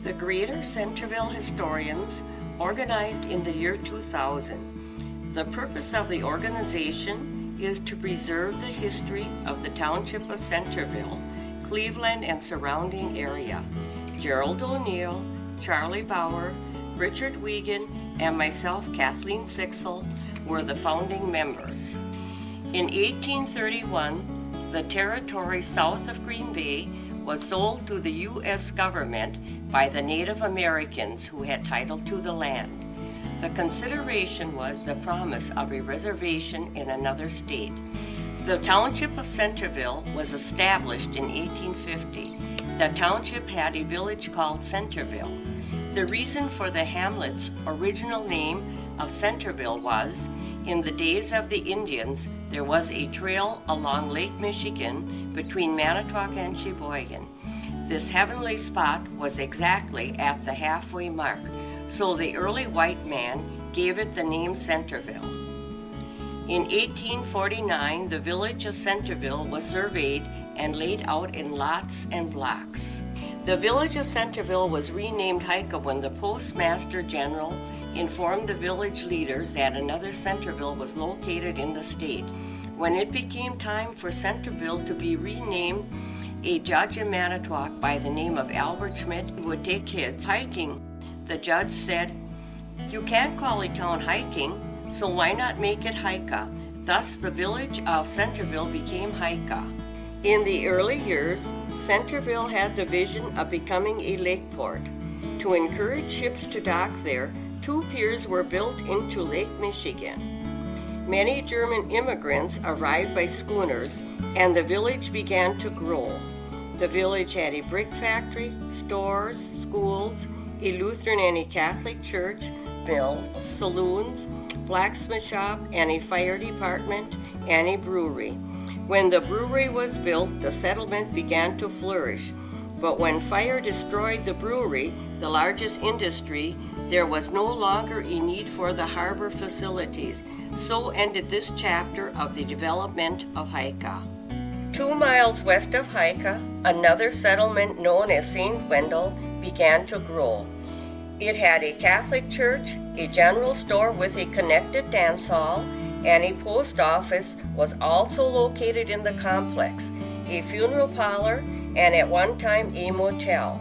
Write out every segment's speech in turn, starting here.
The Greater Centerville Historians organized in the year 2000. The purpose of the organization is to preserve the history of the Township of Centerville, Cleveland and surrounding area. Gerald O'Neill, Charlie Bauer, Richard Wiegand, and myself, Kathleen Sixel, were the founding members. In 1831, the territory south of Green Bay was sold to the U.S. government by the Native Americans who had title to the land. The consideration was the promise of a reservation in another state. The Township of Centerville was established in 1850. The township had a village called Centerville. The reason for the hamlet's original name of Centerville was, in the days of the Indians, there was a trail along Lake Michigan between Manitowoc and Sheboygan. This heavenly spot was exactly at the halfway mark, so the early white man gave it the name Centerville. In 1849, the village of Centerville was surveyed and laid out in lots and blocks. The village of Centerville was renamed Hika when the Postmaster General informed the village leaders that another Centerville was located in the state. When it became time for Centerville to be renamed, a judge in Manitowoc by the name of Albert Schmidt would take kids hiking. The judge said, "You can't call a town hiking, so why not make it Hika?" Thus the village of Centerville became Hika. In the early years, Centerville had the vision of becoming a lake port. To encourage ships to dock there, 2 piers were built into Lake Michigan. Many German immigrants arrived by schooners, and the village began to grow. The village had a brick factory, stores, schools, a Lutheran and a Catholic church, mills, saloons, blacksmith shop, and a fire department, and a brewery. When the brewery was built, the settlement began to flourish. But when fire destroyed the brewery, the largest industry, there was no longer a need for the harbor facilities. So ended this chapter of the development of Hika. 2 miles west of Hika, another settlement known as St. Wendel began to grow. It had a Catholic church, a general store with a connected dance hall, and a post office was also located in the complex, a funeral parlor, and at one time a motel.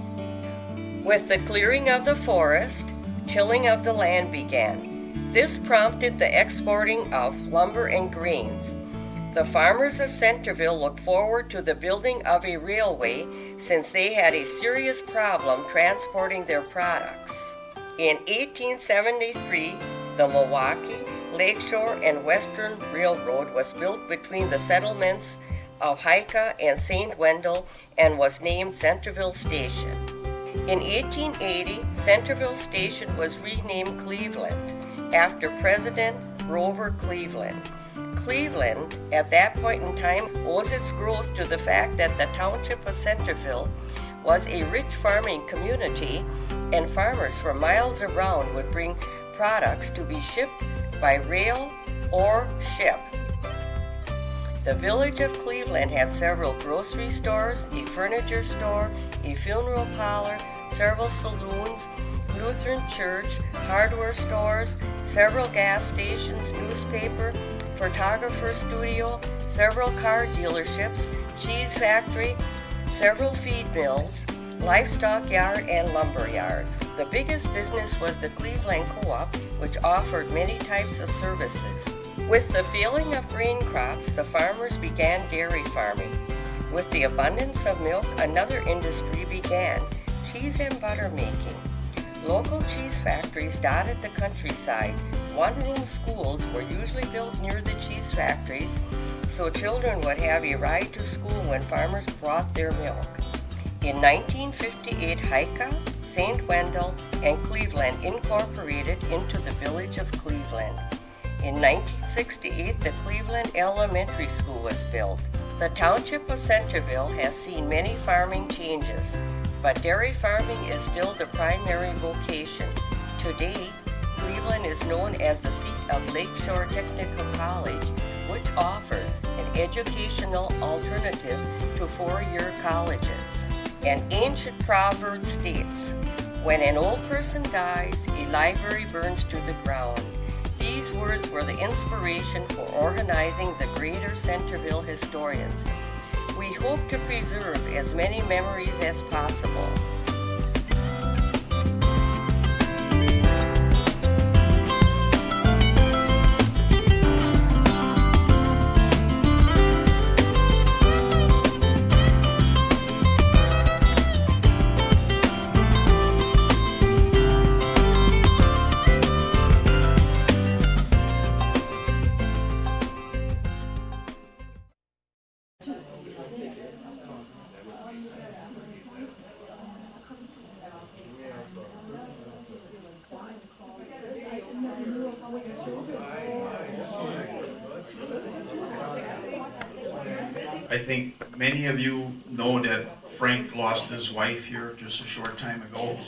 With the clearing of the forest, tilling of the land began. This prompted the exporting of lumber and grains. The farmers of Centerville looked forward to the building of a railway since they had a serious problem transporting their products. In 1873, the Milwaukee, Lakeshore, and Western Railroad was built between the settlements of Hika and St. Wendel and was named Centerville Station. In 1880, Centerville Station was renamed Cleveland after President Grover Cleveland. Cleveland, at that point in time, owes its growth to the fact that the Township of Centerville was a rich farming community, and farmers for miles around would bring products to be shipped by rail or ship. The village of Cleveland had several grocery stores, a furniture store, a funeral parlor, several saloons, Lutheran church, hardware stores, several gas stations, newspaper, photographer studio, several car dealerships, cheese factory, several feed mills, livestock yard, and lumber yards. The biggest business was the Cleveland Co-op, which offered many types of services. With the failing of grain crops, the farmers began dairy farming. With the abundance of milk, another industry began, cheese and butter making. Local cheese factories dotted the countryside. One-room schools were usually built near the cheese factories, so children would have a ride to school when farmers brought their milk. In 1958, Hika, St. Wendel, and Cleveland incorporated into the village of Cleveland. In 1968, the Cleveland Elementary School was built. The Township of Centerville has seen many farming changes, but dairy farming is still the primary vocation. Today, Cleveland is known as the seat of Lakeshore Technical College, which offers an educational alternative to 4-year colleges. An ancient proverb states, When an old person dies, a library burns to the ground. These words were the inspiration for organizing the Greater Centerville Historians. We hope to preserve as many memories as possible. I think many of you know that Frank lost his wife here just a short time ago.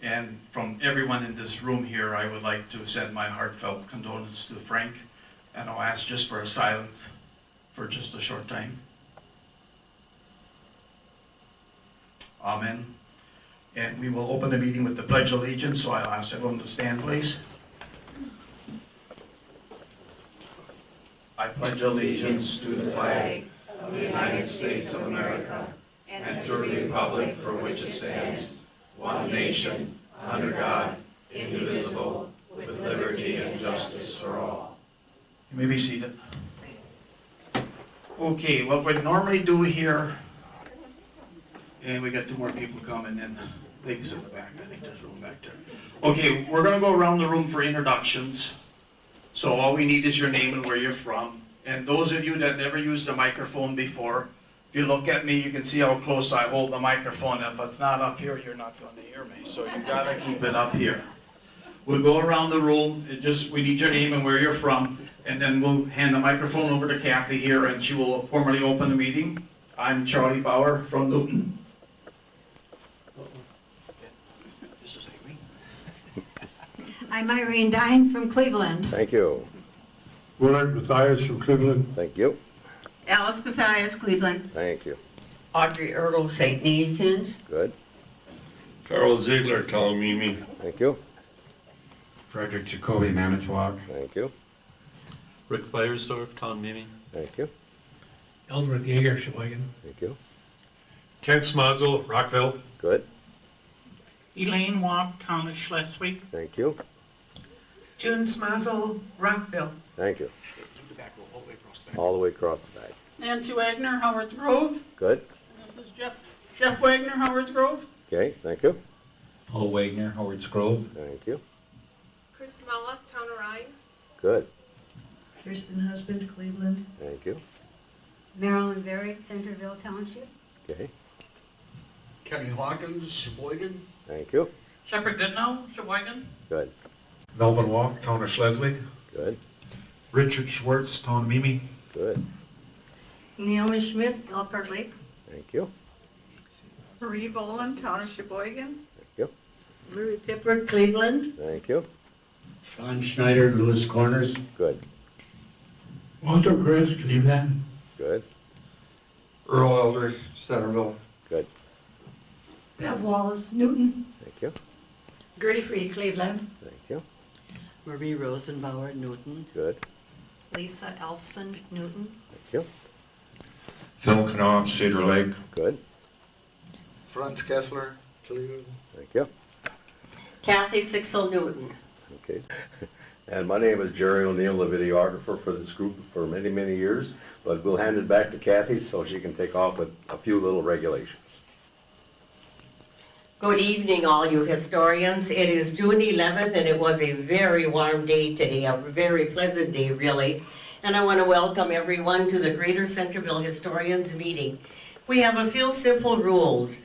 And from everyone in this room here, I would like to send my heartfelt condolences to Frank. And I'll ask just for a silence for just a short time. Amen. And we will open the meeting with the Pledge of Allegiance, so I'll ask everyone to stand, please. I pledge allegiance to the flag of the United States of America and to the republic for which it stands, one nation, under God, indivisible, with liberty and justice for all. You may be seated. Okay, what we normally do here, and we got two more people coming in. They can sit in the back. I think there's room back there. Okay, we're going to go around the room for introductions. So all we need is your name and where you're from. And those of you that never used a microphone before, if you look at me, you can see how close I hold the microphone. If it's not up here, you're not going to hear me. So you got to keep it up here. We'll go around the room. We need your name and where you're from. And then we'll hand the microphone over to Kathy here, and she will formally open the meeting. I'm Charlie Bauer from Newton. This is Amy. I'm Irene Dine from Cleveland. Thank you. Willard Mathias from Cleveland. Thank you. Alice Mathias, Cleveland. Thank you. Audrey Ergel, St. Nathan's. Good. Carl Ziegler, Talamimi. Thank you. Frederick Jacoby, Manitowoc. Thank you. Rick Beiersdorf, Town Mimi. Thank you. Ellsworth Yeager, Sheboygan. Thank you. Kent Smazel, Rockville. Good. Elaine Walk, Town of Schleswig. Thank you. June Smazel, Rockville. Thank you. All the way across the back. All the way across the back. Nancy Wagner, Howard's Grove. Good. And this is Jeff Wagner, Howard's Grove. Okay, thank you. Paul Wagner, Howard's Grove. Thank you. Chris Mala, Town of Ryan. Good. Kirsten Husband, Cleveland. Thank you. Marilyn Varick, Centerville Township. Okay. Kenny Hawkins, Sheboygan. Thank you. Shepherd Goodnow, Sheboygan. Good. Melvin Walk, Town of Schleswig. Good. Richard Schwartz, Town of Mimi. Good. Naomi Schmidt, Elkhart Lake. Thank you. Marie Boland, Town of Sheboygan. Thank you. Marie Pipper, Cleveland. Thank you. Sean Schneider, Lewis Corners. Good. Walter Chris, Cleveland. Good. Earl Elder, Centerville. Good. Bev Wallace, Newton. Thank you. Gertie Free, Cleveland. Thank you. Marie Rosenbauer, Newton. Good. Lisa Elfson, Newton. Thank you. Phil Knopf, Cedar Lake. Good. Franz Kessler, Cleveland. Thank you. Kathy Sixel, Newton. Okay. And my name is Jerry O'Neill, the videographer for this group for many, many years. But we'll hand it back to Kathy so she can take off with a few little regulations. Good evening, all you historians. It is June 11th, and it was a very warm day today, a very pleasant day, really. And I want to welcome everyone to the Greater Centerville Historians meeting. We have a few simple rules.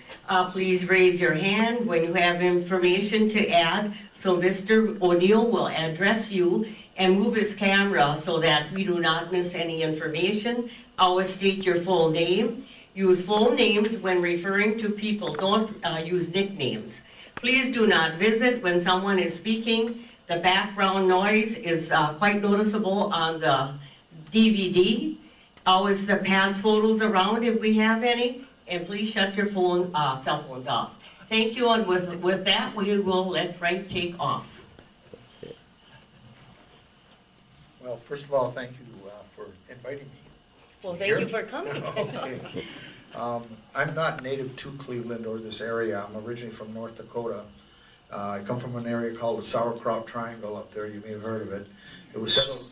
Please raise your hand when you have information to add, so Mr. O'Neill will address you and move his camera so that we do not miss any information. Always state your full name. Use full names when referring to people. Don't use nicknames. Please do not visit when someone is speaking. The background noise is quite noticeable on the DVD. Always pass photos around if we have any. And please shut your cell phones off. Thank you, and with that, we will let Frank take off. Well, first of all, thank you for inviting me. Well, Here? thank you for coming. Okay. I'm not native to Cleveland or this area. I'm originally from North Dakota. I come from an area called the Sauerkraut Triangle up there. You may have heard of it. It was settled.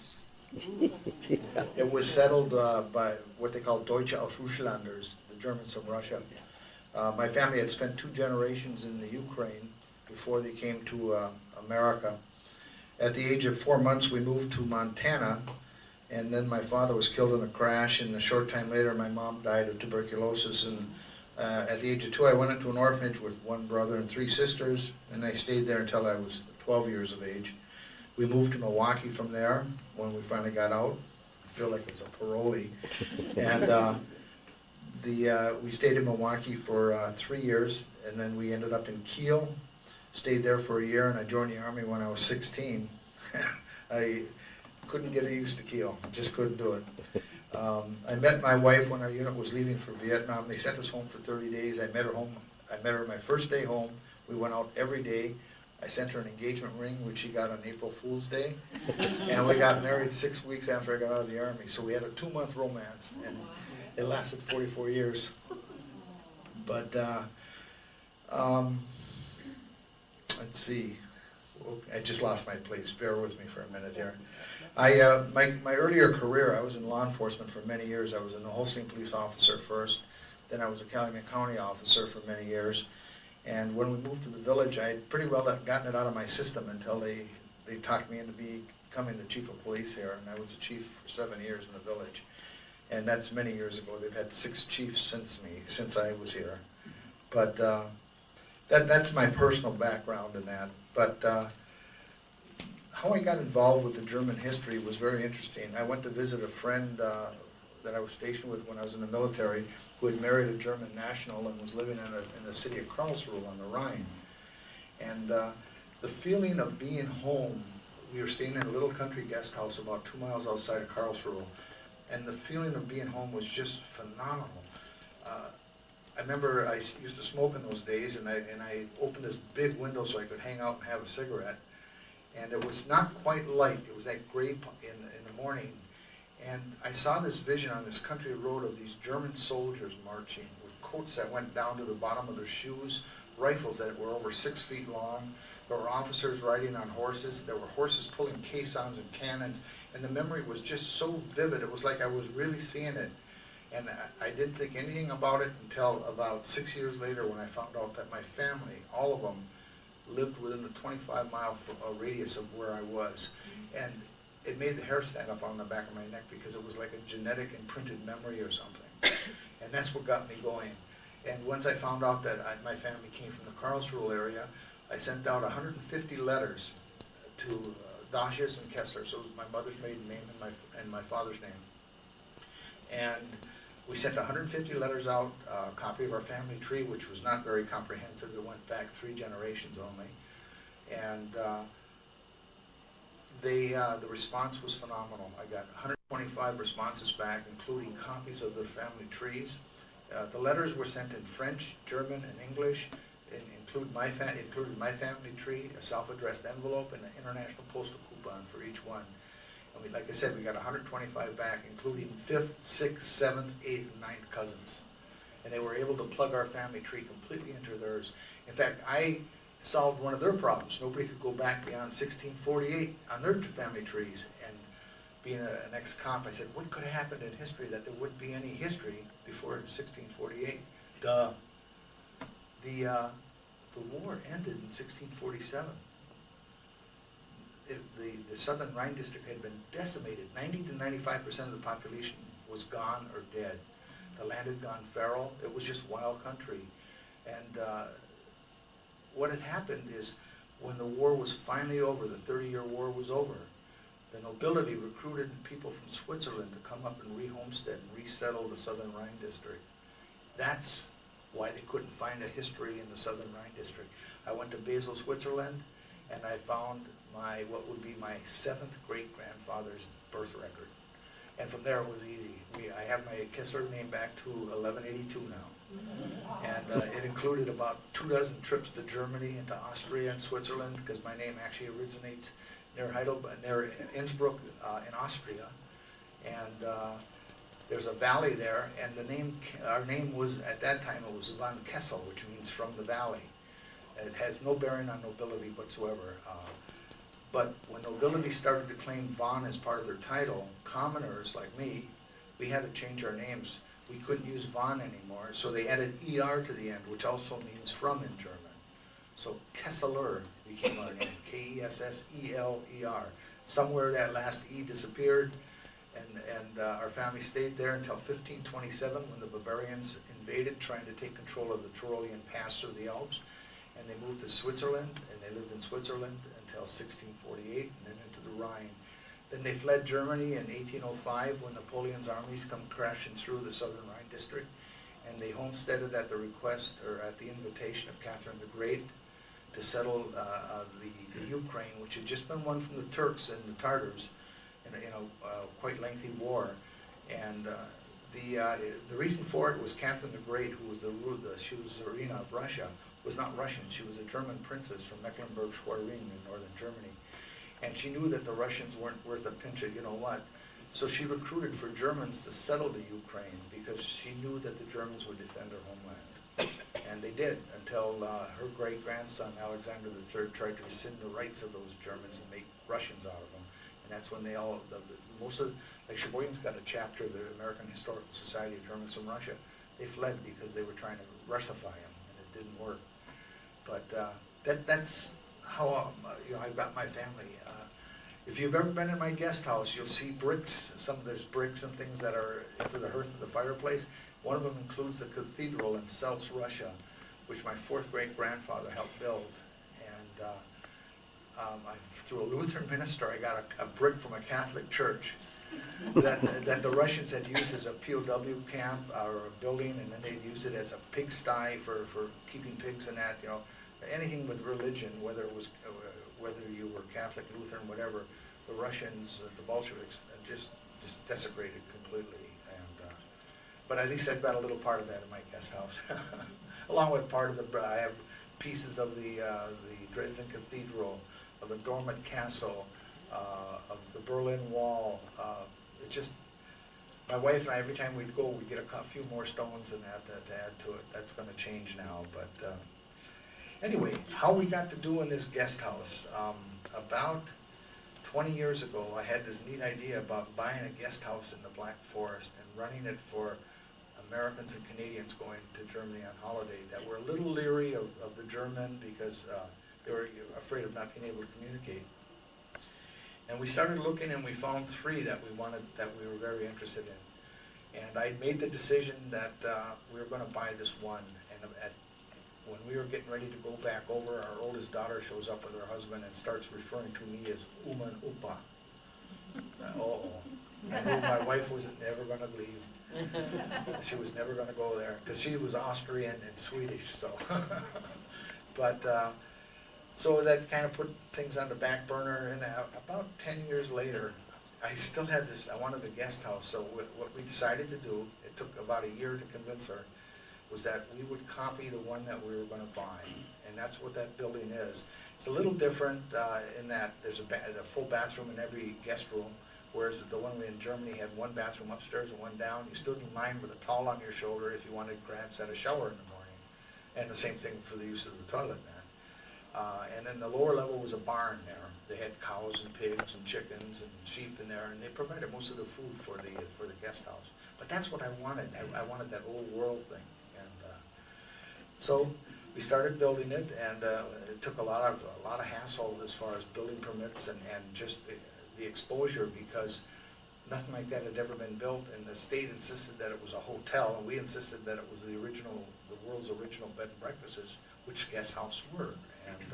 It was settled by what they call Deutsche Ausrusslanders, the Germans from Russia. My family had spent 2 generations in the Ukraine before they came to America. At the age of 4 months, we moved to Montana, and then my father was killed in a crash, and a short time later, my mom died of tuberculosis. And at the age of 2, I went into an orphanage with 1 brother and 3 sisters, and I stayed there until I was 12 years of age. We moved to Milwaukee from there when we finally got out. I feel like it's a parolee. And we stayed in Milwaukee for 3 years, and then we ended up in Kiel. Stayed there for a year, and I joined the Army when I was 16. I couldn't get used to Kiel, just couldn't do it. I met my wife when our unit was leaving for Vietnam. They sent us home for 30 days. I met her my first day home. We went out every day. I sent her an engagement ring, which she got on April Fool's Day. And we got married 6 weeks after I got out of the Army. So we had a 2-month romance, and it lasted 44 years. But let's see. I just lost my place. Bear with me for a minute here. My earlier career, I was in law enforcement for many years. I was an Holstein police officer first. Then I was a Calumet County officer for many years. And when we moved to the village, I had pretty well gotten it out of my system until they talked me into becoming the chief of police here. And I was the chief for 7 years in the village. And that's many years ago. They've had 6 chiefs since I was here. But that's my personal background in that. But how I got involved with the German history was very interesting. I went to visit a friend that I was stationed with when I was in the military, who had married a German national and was living in the city of Karlsruhe on the Rhine. And the feeling of being home, we were staying in a little country guest house about 2 miles outside of Karlsruhe, and the feeling of being home was just phenomenal. I remember I used to smoke in those days, and I opened this big window so I could hang out and have a cigarette. And it was not quite light. It was that gray in the morning. And I saw this vision on this country road of these German soldiers marching with coats that went down to the bottom of their shoes, rifles that were over 6 feet long. There were officers riding on horses. There were horses pulling caissons and cannons. And the memory was just so vivid. It was like I was really seeing it. And I didn't think anything about it until about 6 years later when I found out that my family, all of them, lived within the 25-mile radius of where I was. And it made the hair stand up on the back of my neck because it was like a genetic imprinted memory or something. And that's what got me going. And once I found out that my family came from the Karlsruhe area, I sent out 150 letters to Dashes and Kessler, so it was my mother's maiden name and my father's name. And we sent 150 letters out, a copy of our family tree, which was not very comprehensive. It went back 3 generations only. And the response was phenomenal. I got 125 responses back, including copies of their family trees. The letters were sent in French, German, and English. It included my family tree, a self-addressed envelope, and an international postal coupon for each one. And like I said, we got 125 back, including 5th, 6th, 7th, 8th, and 9th cousins. And they were able to plug our family tree completely into theirs. In fact, I solved one of their problems. Nobody could go back beyond 1648 on their family trees. And being an ex-cop, I said, what could have happened in history that there wouldn't be any history before 1648? Duh. The war ended in 1647. The southern Rhine district had been decimated. 90 to 95% of the population was gone or dead. The land had gone feral. It was just wild country. And what had happened is when the war was finally over, the 30-year war was over, the nobility recruited people from Switzerland to come up and re-homestead and resettle the southern Rhine district. That's why they couldn't find a history in the southern Rhine district. I went to Basel, Switzerland, and I found what would be my 7th great-grandfather's birth record. And from there it was easy. I have my Kessler name back to 1182 now. And it included about 24 trips to Germany and to Austria and Switzerland, because my name actually originates near Heidelberg, near Innsbruck in Austria. And there's a valley there, and our name was, at that time, it was von Kessel, which means from the valley. It has no bearing on nobility whatsoever. But when nobility started to claim von as part of their title, commoners like me, we had to change our names. We couldn't use von anymore, so they added ER to the end, which also means from in German. So Kessler became our name, Kessler. Somewhere that last E disappeared, and our family stayed there until 1527 when the Bavarians invaded, trying to take control of the Tyrolean Pass through the Alps. And they moved to Switzerland, and they lived in Switzerland until 1648, and then into the Rhine. Then they fled Germany in 1805 when Napoleon's armies come crashing through the southern Rhine district, and they homesteaded at the request, or at the invitation of Catherine the Great, to settle the Ukraine, which had just been won from the Turks and the Tartars in a quite lengthy war. And the reason for it was Catherine the Great, who was she was the Tsarina of Russia, was not Russian. She was a German princess from Mecklenburg-Schwerin in northern Germany. And she knew that the Russians weren't worth a pinch of you-know-what. So she recruited for Germans to settle the Ukraine because she knew that the Germans would defend her homeland. And they did, until her great-grandson, Alexander III, tried to rescind the rights of those Germans and make Russians out of them. And that's when they all, like Sheboygan's got a chapter of the American Historical Society of Germans from Russia. They fled because they were trying to Russify them, and it didn't work. But that's how I got my family. If you've ever been in my guest house, you'll see bricks. There's bricks and things that are into the hearth of the fireplace. One of them includes the cathedral in Seltz, Russia, which my fourth great-grandfather helped build. And through a Lutheran minister, I got a brick from a Catholic church that the Russians had used as a POW camp or a building, and then they'd use it as a pigsty for keeping pigs and that, anything with religion, whether you were Catholic, Lutheran, whatever, the Russians, the Bolsheviks, just desecrated completely. And but at least I've got a little part of that in my guest house, along with part of I have pieces of the Dresden Cathedral, of the Dormant Castle, of the Berlin Wall. My wife and I, every time we'd go, we'd get a few more stones and that to add to it. That's going to change now, but. Anyway, how we got to doing this guest house. About 20 years ago, I had this neat idea about buying a guest house in the Black Forest and running it for Americans and Canadians going to Germany on holiday that were a little leery of the German because they were afraid of not being able to communicate. And we started looking, and we found 3 that we were very interested in. And I made the decision that we were going to buy this one. And when we were getting ready to go back over, our oldest daughter shows up with her husband and starts referring to me as Uma and Upa. I knew my wife was never going to leave. She was never going to go there because she was Austrian and Swedish. So, but so that kind of put things on the back burner. And about 10 years later, I still had this. I wanted a guest house. So what we decided to do, it took about a year to convince her, was that we would copy the one that we were going to buy, and that's what that building is. It's a little different in that there's a full bathroom in every guest room, whereas the one in Germany had one bathroom upstairs and one down. You stood in line with a towel on your shoulder if you wanted to perhaps have a shower in the morning, and the same thing for the use of the toilet then. And then the lower level was a barn there. They had cows and pigs and chickens and sheep in there, and they provided most of the food for the guest house. But that's what I wanted. I wanted that old world thing. So we started building it, and it took a lot of hassle as far as building permits and just the exposure, because nothing like that had ever been built, and the state insisted that it was a hotel, and we insisted that it was the world's original bed and breakfasts, which guest house were. And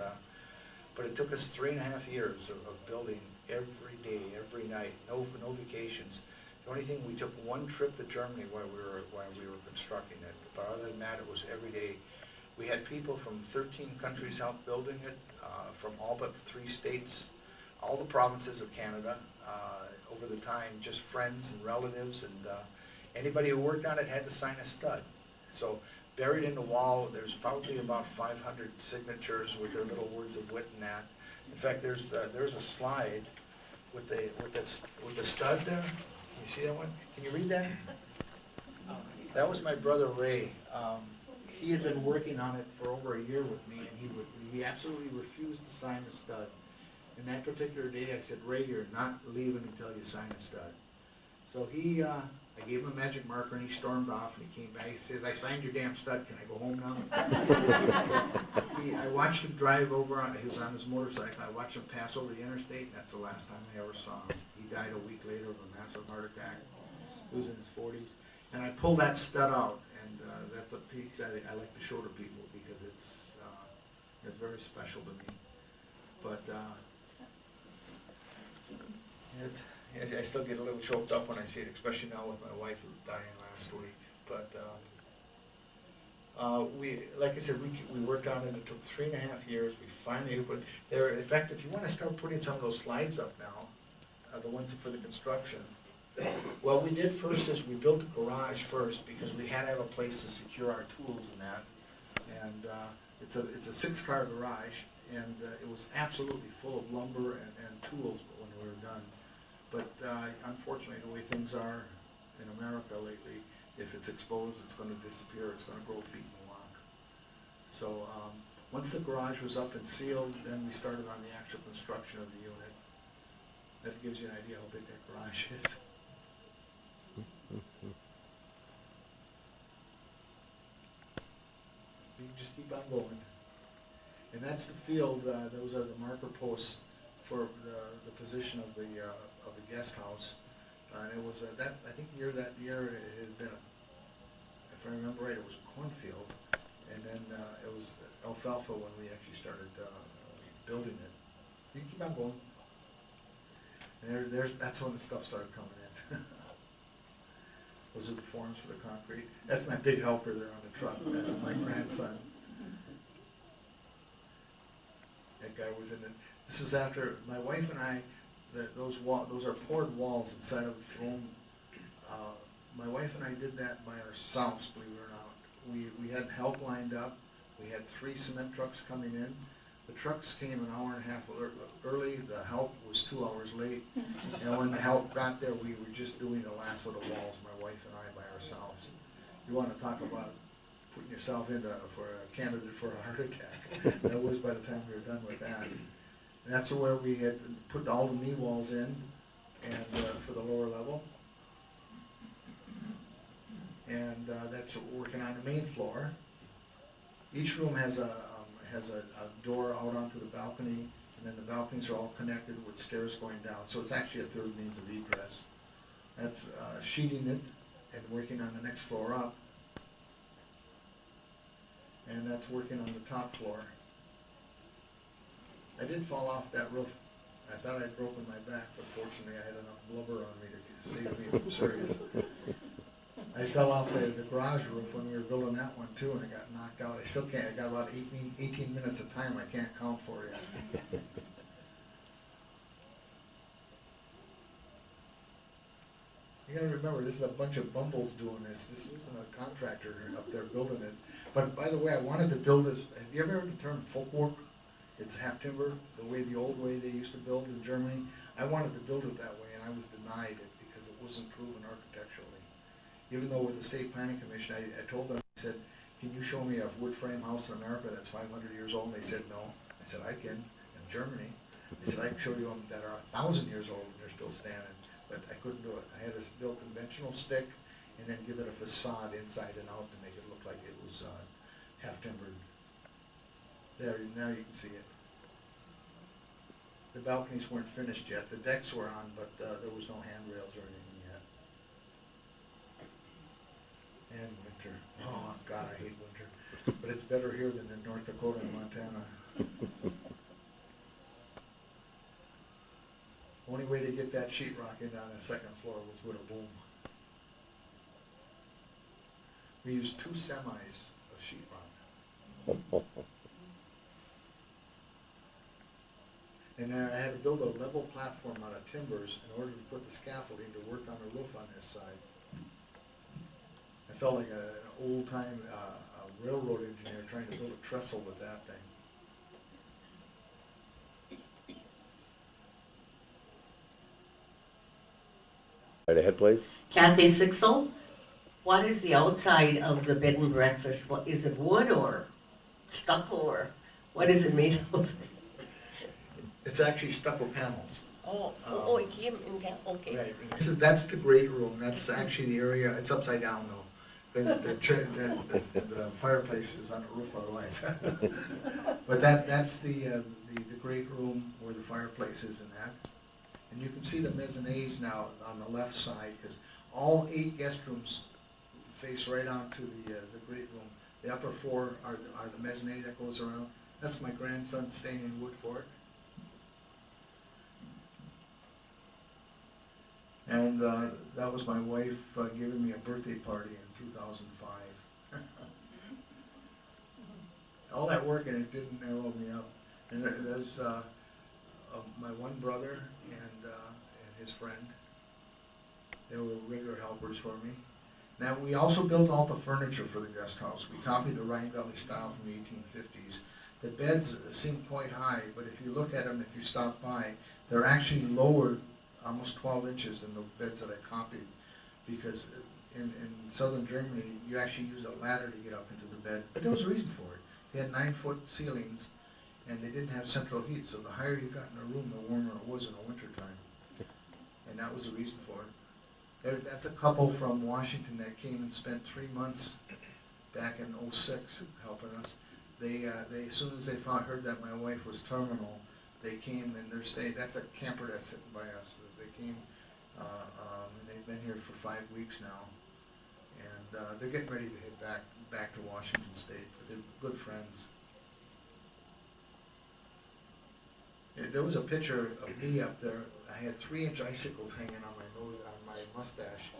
but it took us 3.5 years of building every day, every night, no vacations. The only thing, we took one trip to Germany while we were constructing it, but other than that, it was every day. We had people from 13 countries help building it, from all but 3 states, all the provinces of Canada, over the time, just friends and relatives, and anybody who worked on it had to sign a stud. So buried in the wall, there's probably about 500 signatures with their little words of wit and that. In fact, there's a slide with the stud there. You see that one? Can you read that? That was my brother Ray. He had been working on it for over a year with me, and he absolutely refused to sign the stud. And that particular day, I said, Ray, you're not leaving until you sign the stud. So I gave him a magic marker, and he stormed off, and he came back. He says, I signed your damn stud. Can I go home now? So I watched him drive over. He was on his motorcycle. I watched him pass over the interstate, and that's the last time I ever saw him. He died a week later of a massive heart attack. He was in his 40s. And I pulled that stud out, and that's a piece I like to show to people because it's very special to me. But I still get a little choked up when I see it, especially now with my wife who was dying last week. But like I said, we worked on it. It took 3.5 years. We finally put there. In fact, if you want to start putting some of those slides up now, the ones for the construction. What we did first is we built a garage first because we had to have a place to secure our tools and that. And it's a 6-car garage, and it was absolutely full of lumber and tools when we were done. But unfortunately, the way things are in America lately, if it's exposed, it's going to disappear. It's going to grow feet in the lock. So once the garage was up and sealed, then we started on the actual construction of the unit. That gives you an idea how big that garage is. You can just keep on going. And that's the field. Those are the marker posts for the position of the guest house. And it was that I think that year it had been, if I remember right, it was a cornfield, and then it was alfalfa when we actually started building it. You can keep on going. And that's when the stuff started coming in. Those are the forms for the concrete. That's my big helper there on the truck. That's my grandson. That guy was in it. This is after my wife and I. Those are poured walls inside of the foam. My wife and I did that by ourselves, believe it or not. We had help lined up. We had 3 cement trucks coming in. The trucks came an hour and a half early. The help was 2 hours late. And when the help got there, we were just doing the last of the walls, my wife and I, by ourselves. You want to talk about putting yourself for a candidate for a heart attack. That was by the time we were done with that. And that's where we had put all the knee walls in, and for the lower level. And that's working on the main floor. Each room has a door out onto the balcony, and then the balconies are all connected with stairs going down. So it's actually a third means of egress. That's sheeting it and working on the next floor up. And that's working on the top floor. I did fall off that roof. I thought I'd broken my back, but fortunately I had enough blubber on me to save me from serious. I fell off the garage roof when we were building that one too, and I got knocked out. I still can't. I got about 18 minutes of time I can't count for yet. You gotta remember, this is a bunch of bumbles doing this. This wasn't a contractor up there building it. But by the way, I wanted to build this. Have you ever heard the term folk work? It's half timber, the old way they used to build in Germany. I wanted to build it that way, and I was denied it because it wasn't proven architecturally. Even though with the State Planning Commission, I told them, I said, can you show me a wood frame house in America that's 500 years old? And they said, no. I said, I can, in Germany. They said, I can show you them that are 1,000 years old and they're still standing. But I couldn't do it. I had to build conventional stick and then give it a facade inside and out to make it look like it was half timbered. There, now you can see it. The balconies weren't finished yet. The decks were on, but there was no handrails or anything yet. And winter. Oh, God, I hate winter. But it's better here than in North Dakota and Montana. Only way to get that sheetrock in on the second floor was with a boom. We used 2 semis of sheetrock. And I had to build a level platform out of timbers in order to put the scaffolding to work on the roof on this side. I felt like an old-time railroad engineer trying to build a trestle with that thing. Right ahead, please. Kathy Sixel, what is the outside of the bed and breakfast? What, is it wood or stucco or what is it made of? It's actually stucco panels. It came in that, okay. Right, that's the great room, that's actually the area, it's upside down though. The fireplace is on the roof otherwise. But that's the great room where the fireplace is in that. And you can see the mezzanines now on the left side, because all 8 guest rooms face right onto the great room. The upper 4 are the mezzanine that goes around. That's my grandson staying in wood for it. And that was my wife giving me a birthday party in 2005. All that work and it didn't narrow me up. And there's my one brother and his friend. They were regular helpers for me. Now we also built all the furniture for the guest house. We copied the Rhine Valley style from the 1850s. The beds seem quite high, but if you look at them, if you stop by, they're actually lowered almost 12 inches in the beds that I copied, because in southern Germany, you actually use a ladder to get up into the bed. But there was a reason for it. They had 9-foot ceilings, and they didn't have central heat, so the higher you got in a room, the warmer it was in the wintertime. And that was the reason for it. That's a couple from Washington that came and spent 3 months back in '06 helping us. They as soon as they heard that my wife was terminal, they came and they're staying. That's a camper that's sitting by us. They came and they've been here for 5 weeks now, and they're getting ready to head back to Washington State. But they're good friends. There was a picture of me up there. I had 3-inch icicles hanging on my nose, on my mustache,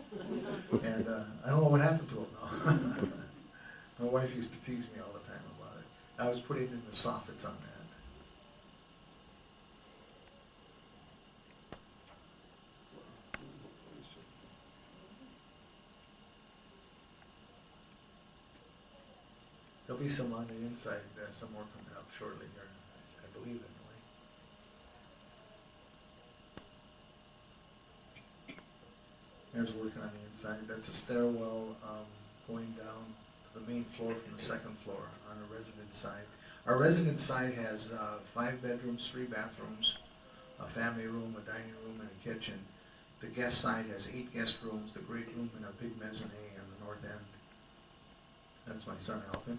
and I don't know what happened to them now. My wife used to tease me all the time about it. I was putting in the soffits on that. There'll be some on the inside, some more coming up shortly here, I believe anyway. There's working on the inside. That's a stairwell going down to the main floor from the second floor on the residence side. Our residence side has 5 bedrooms, 3 bathrooms, a family room, a dining room, and a kitchen. The guest side has 8 guest rooms, the great room, and a big mezzanine on the north end. That's my son helping.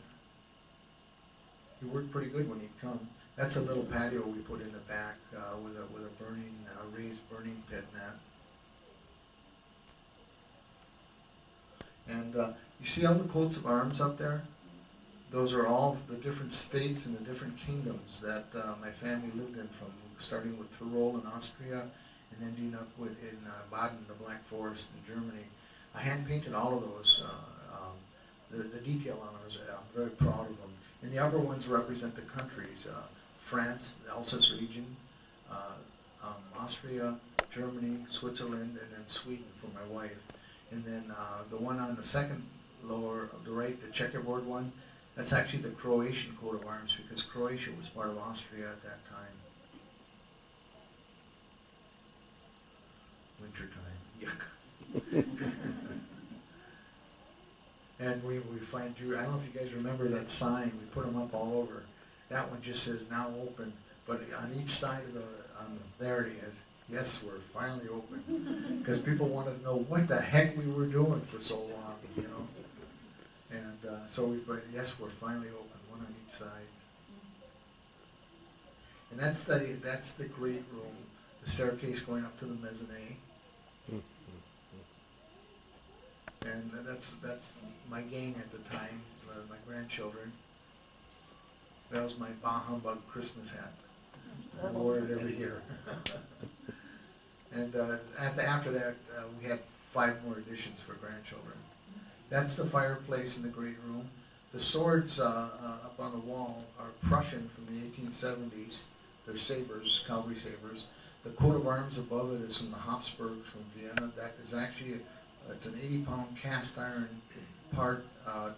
He worked pretty good when he'd come. That's a little patio we put in the back with a burning raised burning pit in that. And you see all the coats of arms up there? Those are all the different states and the different kingdoms that my family lived in, from starting with Tyrol in Austria and ending up with in Baden, the Black Forest in Germany. I hand painted all of those. The detail on those, I'm very proud of them. And the upper ones represent the countries: France, the Alsace region, Austria, Germany, Switzerland, and then Sweden for my wife. And then the one on the second lower of the right, the checkerboard one, that's actually the Croatian coat of arms, because Croatia was part of Austria at that time. Wintertime, yuck. And we find, I don't know if you guys remember that sign, we put them up all over. That one just says now open, but on each side of there it is. Yes, we're finally open. Because people wanted to know what the heck we were doing for so long, you know. And but yes, we're finally open, one on each side. And that's the great room, the staircase going up to the mezzanine. And that's my gang at the time, my grandchildren. That was my Bah Humbug Christmas hat. I wore it every year. And after that, we had 5 more additions for grandchildren. That's the fireplace in the great room. The swords up on the wall are Prussian from the 1870s. They're sabers, cavalry sabers. The coat of arms above it is from the Habsburgs from Vienna. That is actually, it's an 80-pound cast iron part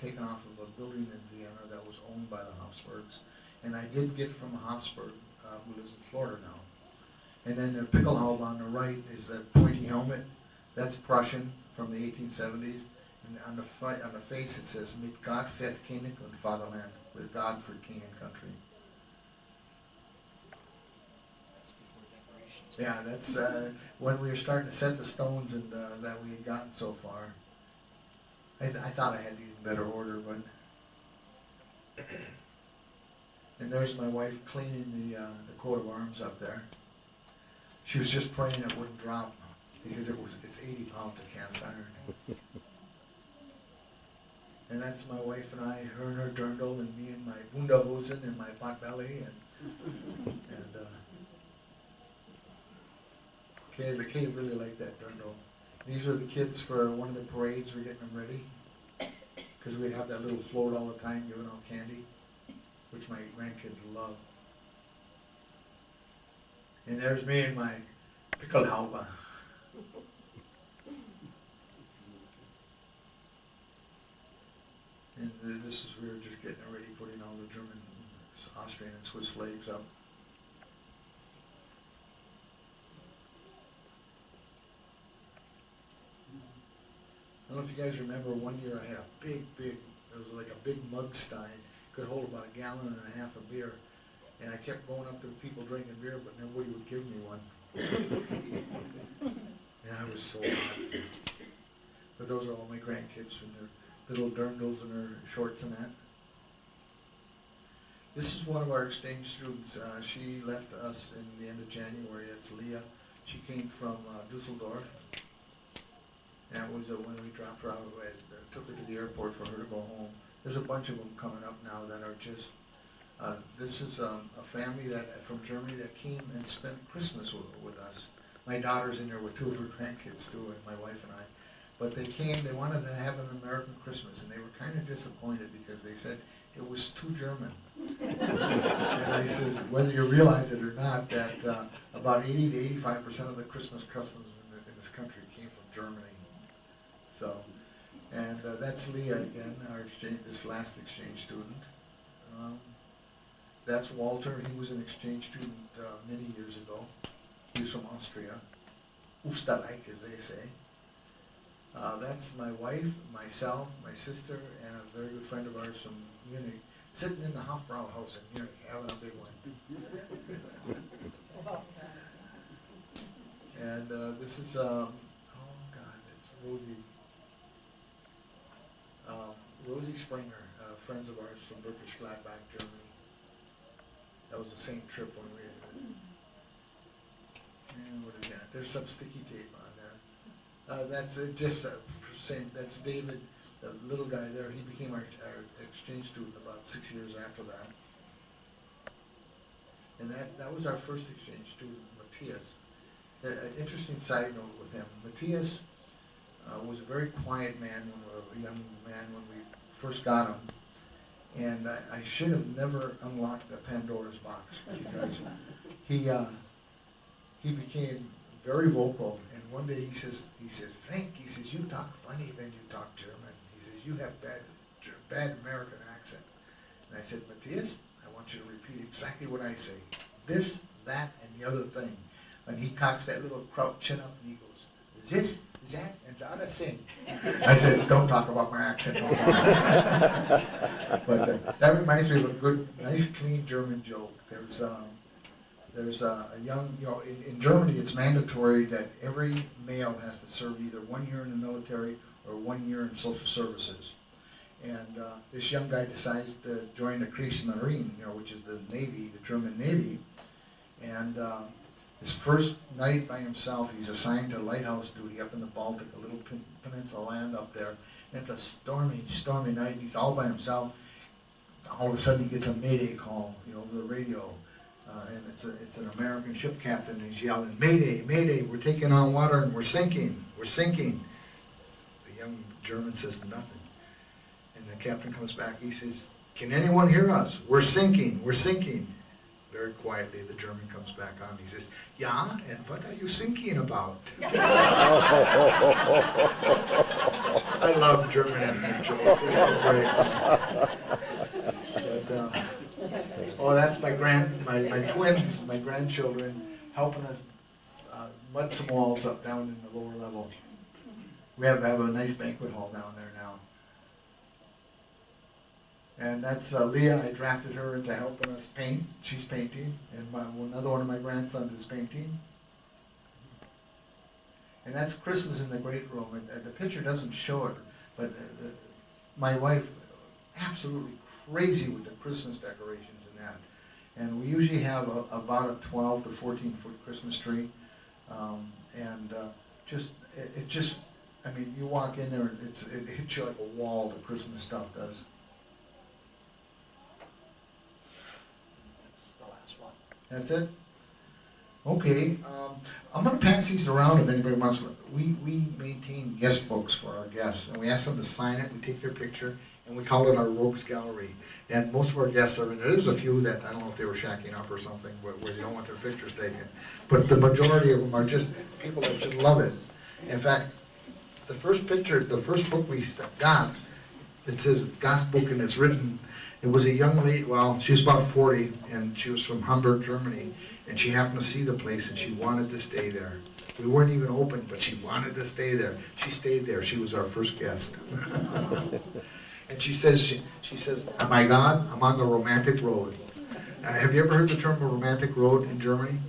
taken off of a building in Vienna that was owned by the Habsburgs. And I did get from a Habsburg who lives in Florida now. And then the Pickelhaube on the right is that pointy helmet. That's Prussian from the 1870s. And on the face it says, Mit Gott fährt König und Vaterland, with God for king and country. Yeah, that's when we were starting to set the stones and that we had gotten so far. I thought I had these in better order, but... And there's my wife cleaning the coat of arms up there. She was just praying it wouldn't drop because it's 80 pounds of cast iron. And that's my wife and I, her and her dirndl, and me and my Wunderhosen and my potbelly, and the kid really liked that dirndl. These are the kids for one of the parades. We're getting them ready because we'd have that little float all the time giving out candy, which my grandkids love. And there's me and my Pickelhaube. And this is, we were just getting ready, putting all the German, Austrian, and Swiss flags up. I don't know if you guys remember, one year I had a big, it was like a big mug stein, could hold about 1.5 gallons of beer. And I kept going up to the people drinking beer, but nobody would give me one. Yeah, I was so hot. But those are all my grandkids from their little dirndls and their shorts and that. This is one of our exchange students. She left us in the end of January. That's Leah. She came from Dusseldorf. That was when we dropped her out. I took her to the airport for her to go home. There's a bunch of them coming up now that are just... this is a family from Germany that came and spent Christmas with us. My daughter's in there with 2 of her grandkids too, and my wife and I. But they came, they wanted to have an American Christmas, and they were kind of disappointed because they said it was too German. And I says, whether you realize it or not, that about 80 to 85% of the Christmas customs in this country came from Germany. So, and that's Leah again, this last exchange student. That's Walter. He was an exchange student many years ago. He was from Austria, Österreich, as they say. That's my wife, myself, my sister, and a very good friend of ours from Munich, sitting in the Hofbrau house in Munich, having a big one. And this is, it's Rosie. Rosie Springer, friends of ours from Bergisch Gladbach, Germany. That was the same trip when we were. And what is that? There's some sticky tape on there. That's just same. That's David, the little guy there. He became our exchange student about 6 years after that. And that was our first exchange student, Matthias. An interesting side note with him. Matthias was a very quiet man a young man when we first got him. And I should have never unlocked the Pandora's box because he became very vocal. And one day he says, Frank, he says, you talk funny, then you talk German. He says, you have bad American accent. And I said, Matthias, I want you to repeat exactly what I say. This, that, and the other thing. And he cocks that little crouch chin up and he goes, this, that, and the other thing. I said, don't talk about my accent. But that reminds me of a good, nice, clean German joke. There's a young, in Germany it's mandatory that every male has to serve either 1 year in the military or 1 year in social services. And this young guy decides to join the Kriegsmarine, which is the Navy, the German Navy. And his first night by himself, he's assigned to lighthouse duty up in the Baltic, a little peninsula land up there. And it's a stormy, stormy night, and he's all by himself. All of a sudden he gets a mayday call, over the radio. And it's an American ship captain, and he's yelling, Mayday, Mayday, we're taking on water and we're sinking, we're sinking. The young German says nothing. And the captain comes back, he says, can anyone hear us? We're sinking, we're sinking. very quietly, the German comes back on. He says, "Yeah, and what are you thinking about?" I love German ethnic jokes. They're so great. But, oh, that's my twins, my grandchildren, helping us mud some walls up down in the lower level. We have a nice banquet hall down there now. And that's Leah. I drafted her into helping us paint. She's painting. And another one of my grandsons is painting. And that's Christmas in the great room. And the picture doesn't show it, but my wife, absolutely crazy with the Christmas decorations and that. And we usually have about a 12 to 14 foot Christmas tree. I mean, you walk in there and it hits you like a wall, the Christmas stuff does. That's the last one. That's it? Okay, I'm going to pass these around if anybody wants to. We maintain guest books for our guests, and we ask them to sign it. We take their picture, and we call it our Rogues Gallery. And most of our guests are in there. There's a few that, I don't know if they were shacking up or something, where you don't want their pictures taken. But the majority of them are just people that just love it. In fact, the first book we got, it says Gasthaus, and it's written, it was a young lady, well, she was about 40, and she was from Hamburg, Germany, and she happened to see the place, and she wanted to stay there. We weren't even open, but she wanted to stay there. She stayed there. She was our first guest. And she says, "Oh my God, I'm on the romantic road." Have you ever heard the term romantic road in Germany?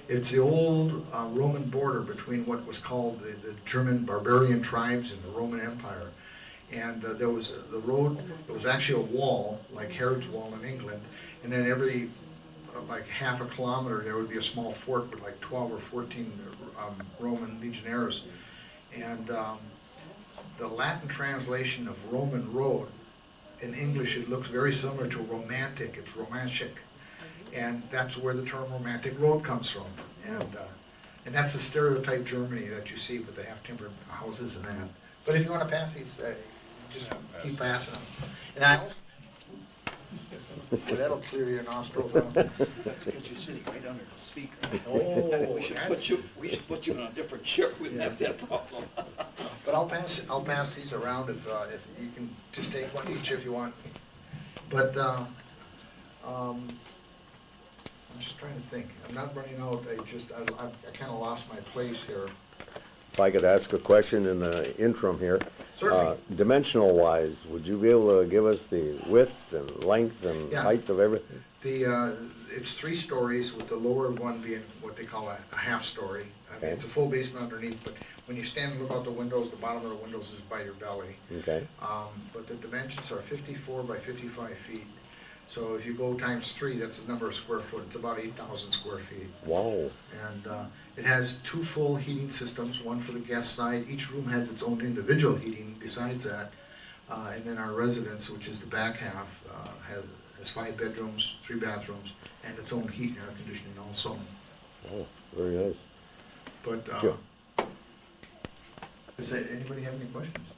It's the old Roman border between what was called the German barbarian tribes and the Roman Empire. And there was the road, there was actually a wall, like Herod's Wall in England, and then every like half a kilometer there would be a small fort with like 12 or 14 Roman legionnaires. And the Latin translation of Roman road, in English it looks very similar to romantic, it's romantic. And that's where the term romantic road comes from. And that's the stereotype Germany that you see with the half-timbered houses and that. But if you want to pass these, just keep passing them. And that'll clear your nostrils out. That's because you're sitting right under the speaker. Oh, we should put you in a different chair. We wouldn't have that problem. But I'll pass these around if you can just take one each if you want. But I'm just trying to think. I'm not running out. I kind of lost my place here. If I could ask a question in the interim here. Certainly. Dimensional wise, would you be able to give us the width and length and height of everything? It's 3 stories, with the lower one being what they call a half story. Okay. It's a full basement underneath, but when you stand and look out the windows, the bottom of the windows is by your belly. Okay. But the dimensions are 54 by 55 feet. So if you go times 3, that's the number of square foot. It's about 8,000 square feet. Wow. And it has 2 full heating systems, one for the guest side. Each room has its own individual heating besides that. And then our residence, which is the back half, has 5 bedrooms, 3 bathrooms, and its own heat and air conditioning also. Oh, very nice. But does anybody have any questions?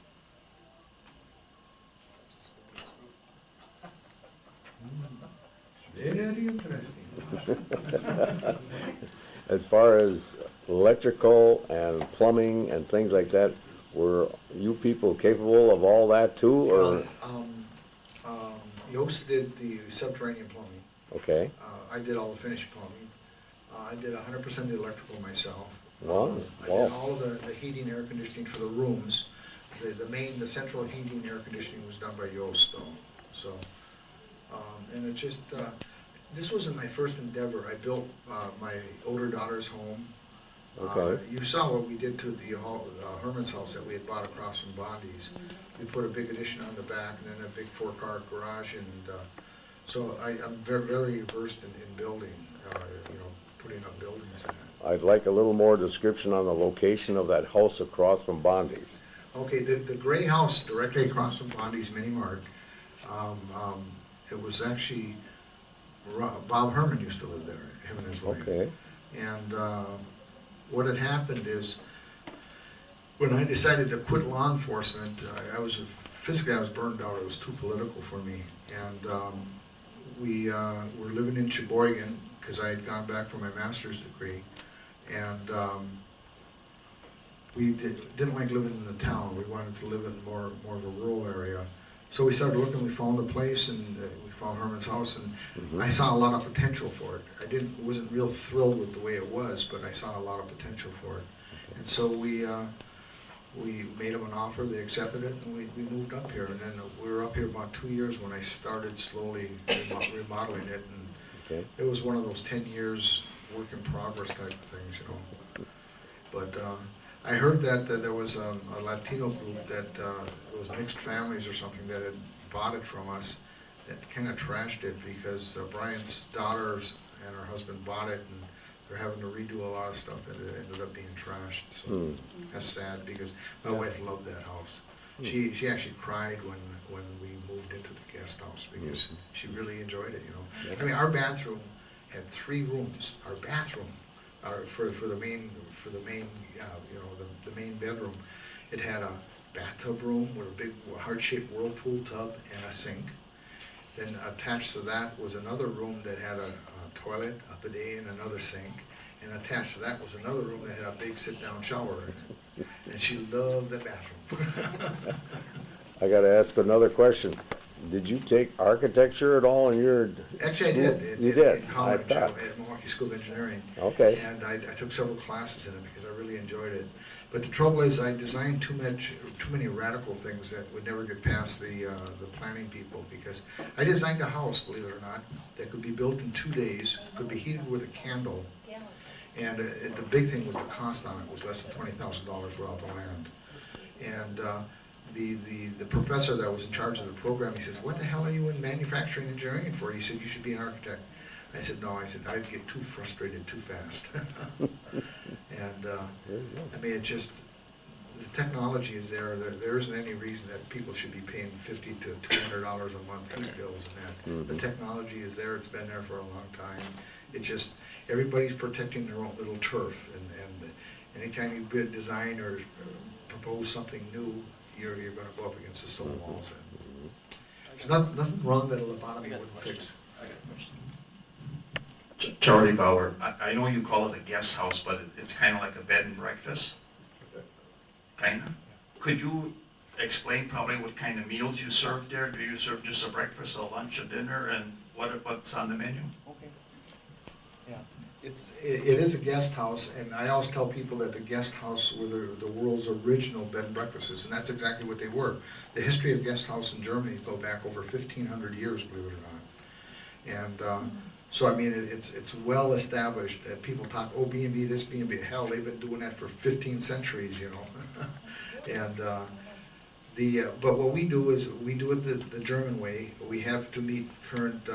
Very interesting. As far as electrical and plumbing and things like that, were you people capable of all that too, or? Yost did the subterranean plumbing. Okay. I did all the finished plumbing. I did 100% of the electrical myself. Wow. I did all of the heating, air conditioning for the rooms. The central heating, air conditioning was done by Yost though. So, and it just, this wasn't my first endeavor. I built my older daughter's home. Okay. You saw what we did to the Herman's house that we had bought across from Bondi's. We put a big addition on the back and then a big 4-car garage, and so I'm very, very versed in building, putting up buildings and that. I'd like a little more description on the location of that house across from Bondi's. Okay, the gray house directly across from Bondi's Mini Mart, it was actually, Bob Herman used to live there, him and his wife. Okay. And what had happened is, when I decided to quit law enforcement, I was burned out. It was too political for me. And we were living in Sheboygan because I had gone back for my master's degree, and we didn't like living in the town. We wanted to live in more of a rural area. So we started looking, we found a place, and we found Herman's house, and I saw a lot of potential for it. I wasn't real thrilled with the way it was, but I saw a lot of potential for it. And so we made them an offer, they accepted it, and we moved up here. And then we were up here about 2 years when I started slowly remodeling it, and it was one of those 10 years work in progress type of things, you know. But I heard that there was a Latino group that it was mixed families or something that had bought it from us, that kind of trashed it because Brian's daughters and her husband bought it, and they're having to redo a lot of stuff, and it ended up being trashed. So that's sad because my wife loved that house. She actually cried when we moved into the guest house because she really enjoyed it, you know. I mean, our bathroom had 3 rooms. Our bathroom, for the main you know, the main bedroom, it had a bathtub room with a big heart-shaped whirlpool tub and a sink. Then attached to that was another room that had a toilet, a bidet, and another sink. And attached to that was another room that had a big sit-down shower in it. And she loved the bathroom. I gotta ask another question. Did you take architecture at all in your Actually, school? I did. You did? In college, I thought. at Milwaukee School of Engineering. Okay. And I took several classes in it because I really enjoyed it. But the trouble is, I designed too many radical things that would never get past the planning people. Because I designed a house, believe it or not, that could be built in 2 days, could be heated with a candle, and the big thing was the cost on it was less than $20,000 for all the land. And the professor that was in charge of the program, he says, "What the hell are you in manufacturing engineering for?" He said, "You should be an architect." I said, "No," I said, "I'd get too frustrated too fast." And I mean, it just, the technology is there. There isn't any reason that people should be paying $50 to $200 a month heat bills and that. The technology is there. It's been there for a long time. It just, everybody's protecting their own little turf. And anytime you design or propose something new, you're going to go up against the stone walls. There's nothing wrong that a lobotomy wouldn't fix. Charlie Bauer, I know you call it a guest house, but it's kind of like a bed and breakfast. Kind of. Could you explain probably what kind of meals you serve there? Do you serve just a breakfast, a lunch, a dinner, and what's on the menu? Okay. Yeah. It is a guest house, and I always tell people that the guest house were the world's original bed and breakfasts, and that's exactly what they were. The history of guest house in Germany go back over 1,500 years, believe it or not. And so I mean, it's well established that people talk, oh, B&B this, B&B, hell, they've been doing that for 15 centuries, you know. And but what we do is we do it the German way. We have to meet current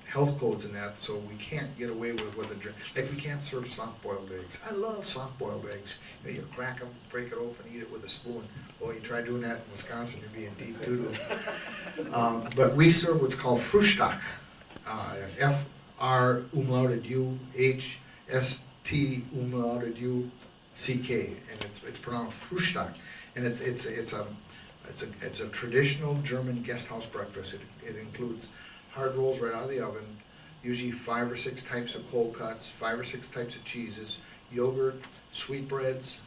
health codes and that, so we can't get away with what like we can't serve soft-boiled eggs. I love soft-boiled eggs. You know, you crack them, break it open, eat it with a spoon. Well, you try doing that in Wisconsin, you'll be in deep doo-doo. But we serve what's called Frühstück. F-R umlauted U, H-S-T umlauted U, C-K, and it's pronounced Frühstück, and it's a traditional German guest house breakfast. It includes hard rolls right out of the oven, usually 5 or 6 types of cold cuts, 5 or 6 types of cheeses, yogurt, sweetbreads,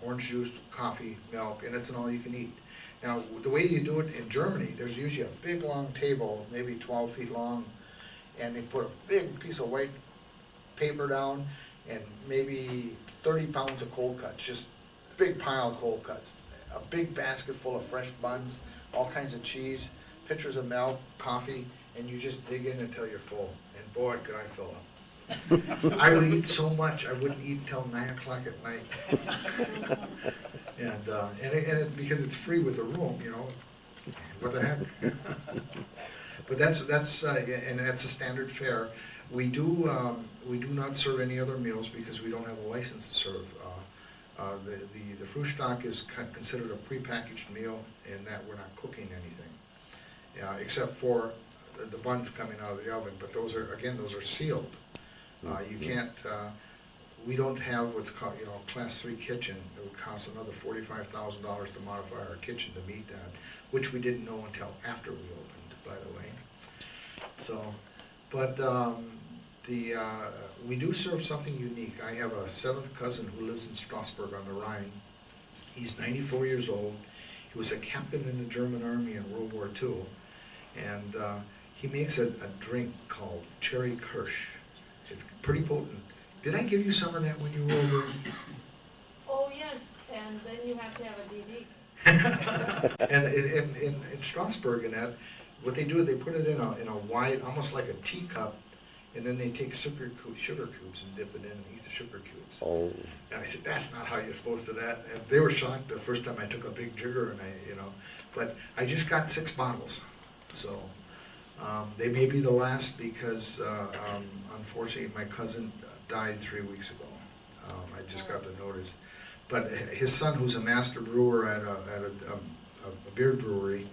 orange juice, coffee, milk, and it's an all-you-can-eat. Now, the way you do it in Germany, there's usually a big long table, maybe 12 feet long, and they put a big piece of white paper down and maybe 30 pounds of cold cuts, just big pile of cold cuts, a big basket full of fresh buns, all kinds of cheese, pitchers of milk, coffee, and you just dig in until you're full. And boy, could I fill up. I would eat so much, I wouldn't eat until 9 o'clock at night. And because it's free with the room, you know, what the heck? But that's a standard fare. We do not serve any other meals because we don't have a license to serve. The Frühstück is considered a prepackaged meal in that we're not cooking anything, except for the buns coming out of the oven. But those are sealed. You can't. we don't have what's called, class 3 kitchen. It would cost another $45,000 to modify our kitchen to meet that, which we didn't know until after we opened, by the way. So, but we do serve something unique. I have a 7th cousin who lives in Strasbourg on the Rhine. He's 94 years old. He was a captain in the German army in World War II, and he makes a drink called Cherry Kirsch. It's pretty potent. Did I give you some of that when you were over? Oh, yes, and then you have to have a DD. And in Strasbourg and that, what they do is they put it in a wide, almost like a teacup, and then they take sugar cubes and dip it in and eat the sugar cubes. Oh. And I said, that's not how you're supposed to that. And they were shocked the first time I took a big jigger, and but I just got 6 bottles. So they may be the last because unfortunately my cousin died 3 weeks ago. I just got the notice. But his son, who's a master brewer at a beer brewery,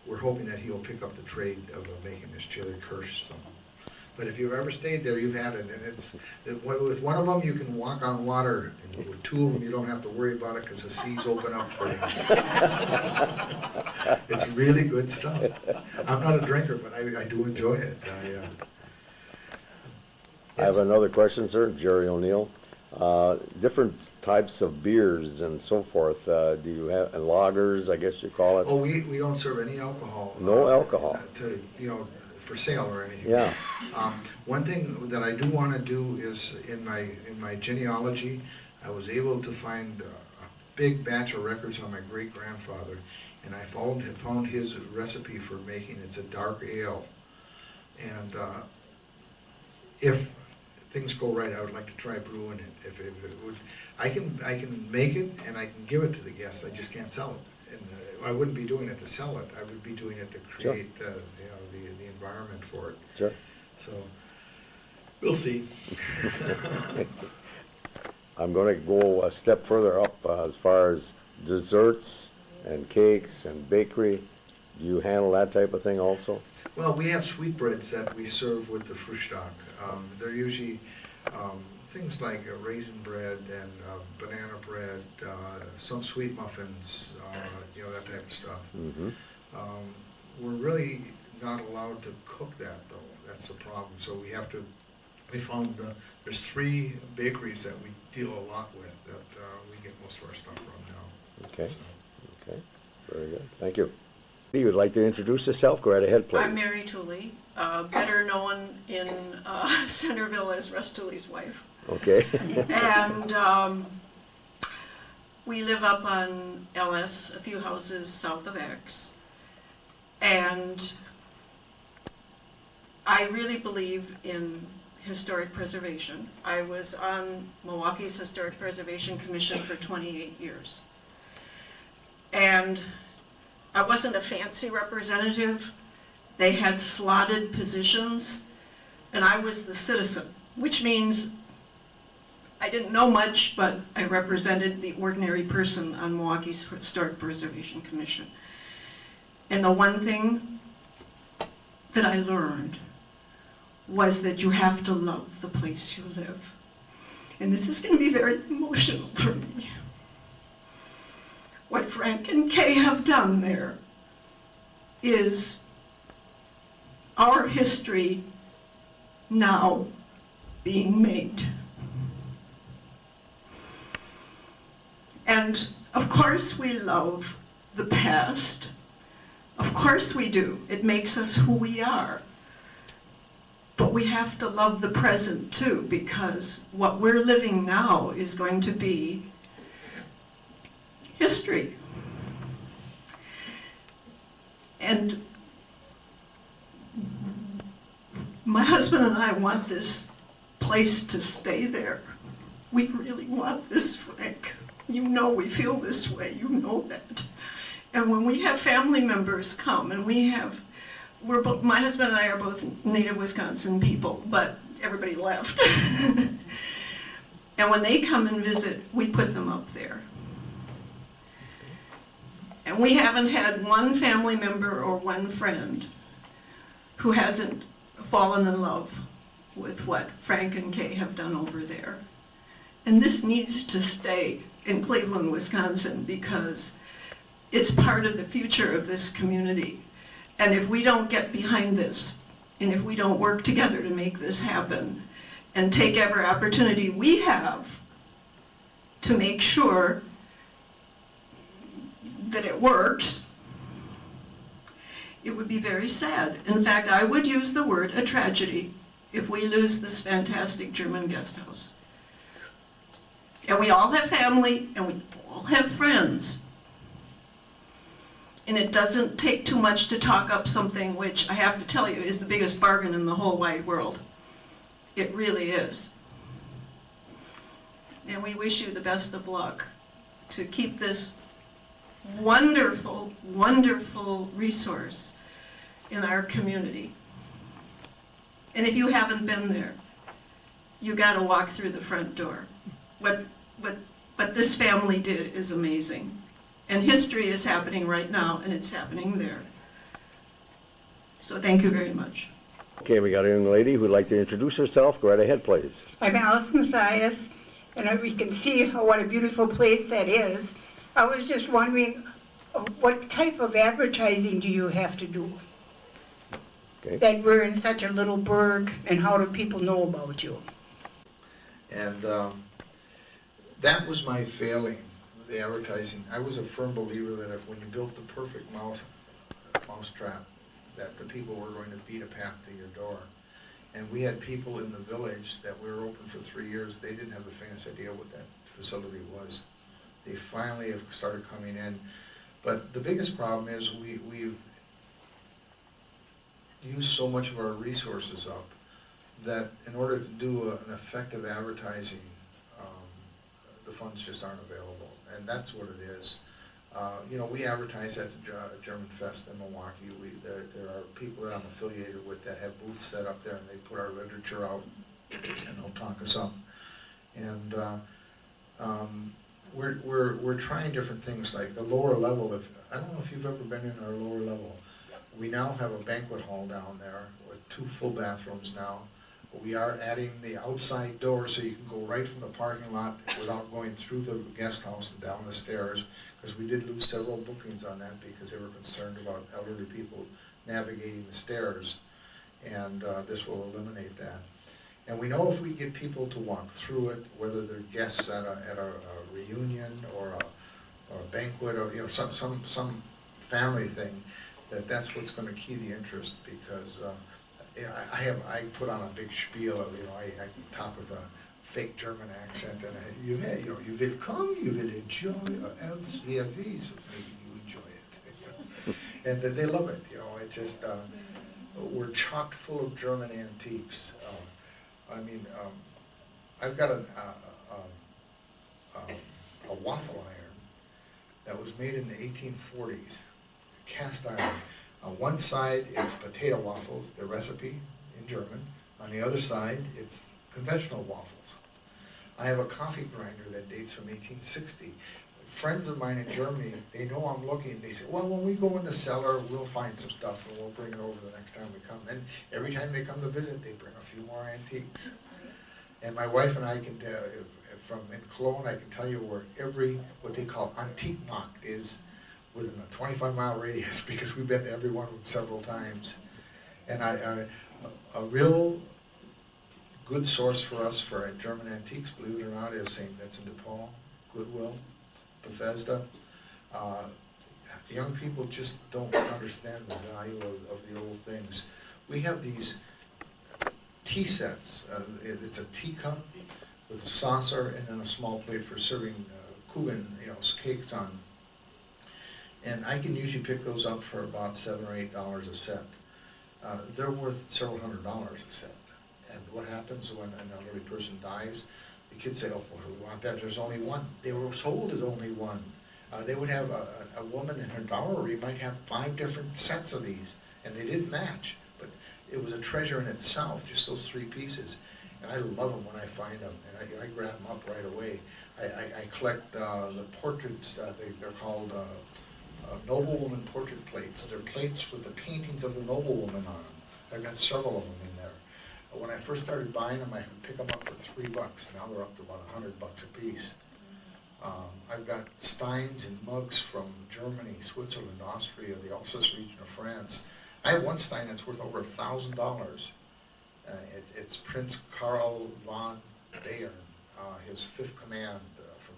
we're hoping that he'll pick up the trade of making this Cherry Kirsch. So. But if you've ever stayed there, you've had it. And with one of them, you can walk on water. And with 2 of them, you don't have to worry about it because the seas open up for you. It's really good stuff. I'm not a drinker, but I do enjoy it. I have another question, sir. Jerry O'Neill. Different types of beers and so forth. Do you have lagers, I guess you call it? Oh, we don't serve any alcohol. No alcohol. For sale or anything. Yeah. One thing that I do want to do is in my genealogy, I was able to find a big batch of records on my great grandfather, and I found his recipe for making it's a dark ale, and if things go right, I would like to try brewing it. If it would, I can make it and I can give it to the guests. I just can't sell it, and I wouldn't be doing it to sell it. I would be doing it to create the environment for it. Sure. So we'll see. I'm going to go a step further up as far as desserts and cakes and bakery. Do you handle that type of thing also? Well, we have sweetbreads that we serve with the Frühstück. They're usually things like raisin bread and banana bread, some sweet muffins, that type of stuff. Mm-hmm. We're really not allowed to cook that, though. That's the problem. So we found there's 3 bakeries that we deal a lot with that we get most of our stuff from now. Okay. So. Okay. Very good. Thank you. You would like to introduce yourself? Go right ahead, please. I'm Mary Tooley, better known in Centerville as Russ Tooley's wife. Okay. And we live up on LS, a few houses south of X. And I really believe in historic preservation. I was on Milwaukee's Historic Preservation Commission for 28 years. And I wasn't a fancy representative. They had slotted positions, and I was the citizen, which means I didn't know much, but I represented the ordinary person on Milwaukee's Historic Preservation Commission. And the one thing that I learned was that you have to love the place you live. And this is going to be very emotional for me. What Frank and Kay have done there is our history now being made. And of course we love the past. Of course we do. It makes us who we are. But we have to love the present too, because what we're living now is going to be history. And my husband and I want this place to stay there. We really want this, Frank. You know we feel this way, you know that. And when we have family members come, and my husband and I are both native Wisconsin people, but everybody left. And when they come and visit, we put them up there. And we haven't had one family member or one friend who hasn't fallen in love with what Frank and Kay have done over there. And this needs to stay in Cleveland, Wisconsin, because it's part of the future of this community. And if we don't get behind this, and if we don't work together to make this happen, and take every opportunity we have to make sure that it works, it would be very sad. In fact, I would use the word a tragedy if we lose this fantastic German guest house. And we all have family, and we all have friends. And it doesn't take too much to talk up something which, I have to tell you, is the biggest bargain in the whole wide world. It really is. And we wish you the best of luck to keep this wonderful, wonderful resource in our community. And if you haven't been there, you got to walk through the front door. What this family did is amazing. And history is happening right now, and it's happening there. So thank you very much. Okay, we got a young lady who'd like to introduce herself. Go right ahead, please. I'm Allison Mathias, and we can see what a beautiful place that is. I was just wondering, what type of advertising do you have to do? Okay. That we're in such a little burg, and how do people know about you? And that was my failing, the advertising. I was a firm believer that when you built the perfect mousetrap, that the people were going to beat a path to your door. And we had people in the village that we were open for 3 years. They didn't have the faintest idea what that facility was. They finally have started coming in. But the biggest problem is we've used so much of our resources up that in order to do an effective advertising, the funds just aren't available. And that's what it is. You know, we advertise at the German Fest in Milwaukee. There are people that I'm affiliated with that have booths set up there, and they put our literature out, and they'll talk us up. And we're trying different things, like the lower level. I don't know if you've ever been in our lower level. We now have a banquet hall down there with 2 full bathrooms now. We are adding the outside door so you can go right from the parking lot without going through the guest house and down the stairs, because we did lose several bookings on that because they were concerned about elderly people navigating the stairs, and this will eliminate that. And we know if we get people to walk through it, whether they're guests at a reunion or a banquet or some family thing, that's what's going to key the interest, because I put on a big spiel of, I talk with a fake German accent, and you will come, you will enjoy, or else we have these, maybe you enjoy it. And they love it, it just, we're chock full of German antiques. I've got a waffle iron that was made in the 1840s, cast iron. On one side, it's potato waffles, the recipe in German. On the other side, it's conventional waffles. I have a coffee grinder that dates from 1860. Friends of mine in Germany, they know I'm looking. They say, well, when we go in the cellar, we'll find some stuff and we'll bring it over the next time we come. And every time they come to visit, they bring a few more antiques. And my wife and I can, from in Cologne, I can tell you where what they call antique markt is, within a 25-mile radius, because we've been to every one of them several times. And a real good source for us for German antiques, believe it or not, is St. Vincent de Paul, Goodwill, Bethesda. Young people just don't understand the value of the old things. We have these tea sets. It's a teacup with a saucer and then a small plate for serving Kuchen, cakes on. And I can usually pick those up for about $7 or $8 a set. They're worth several $100s a set. And what happens when an elderly person dies? The kids say, oh, well, we want that. There's only one. They were told there's only one. They would have a woman in her dowry might have 5 different sets of these, and they didn't match. But it was a treasure in itself, just those 3 pieces. And I love them when I find them, and I grab them up right away. I collect the portraits. They're called noblewoman portrait plates. They're plates with the paintings of the noblewoman on them. I've got several of them in there. When I first started buying them, I could pick them up for $3. Now they're up to about $100 a piece. I've got steins and mugs from Germany, Switzerland, Austria, the Alsace region of France. I have one stein that's worth over $1,000. It's Prince Karl von Bayern, his 5th command from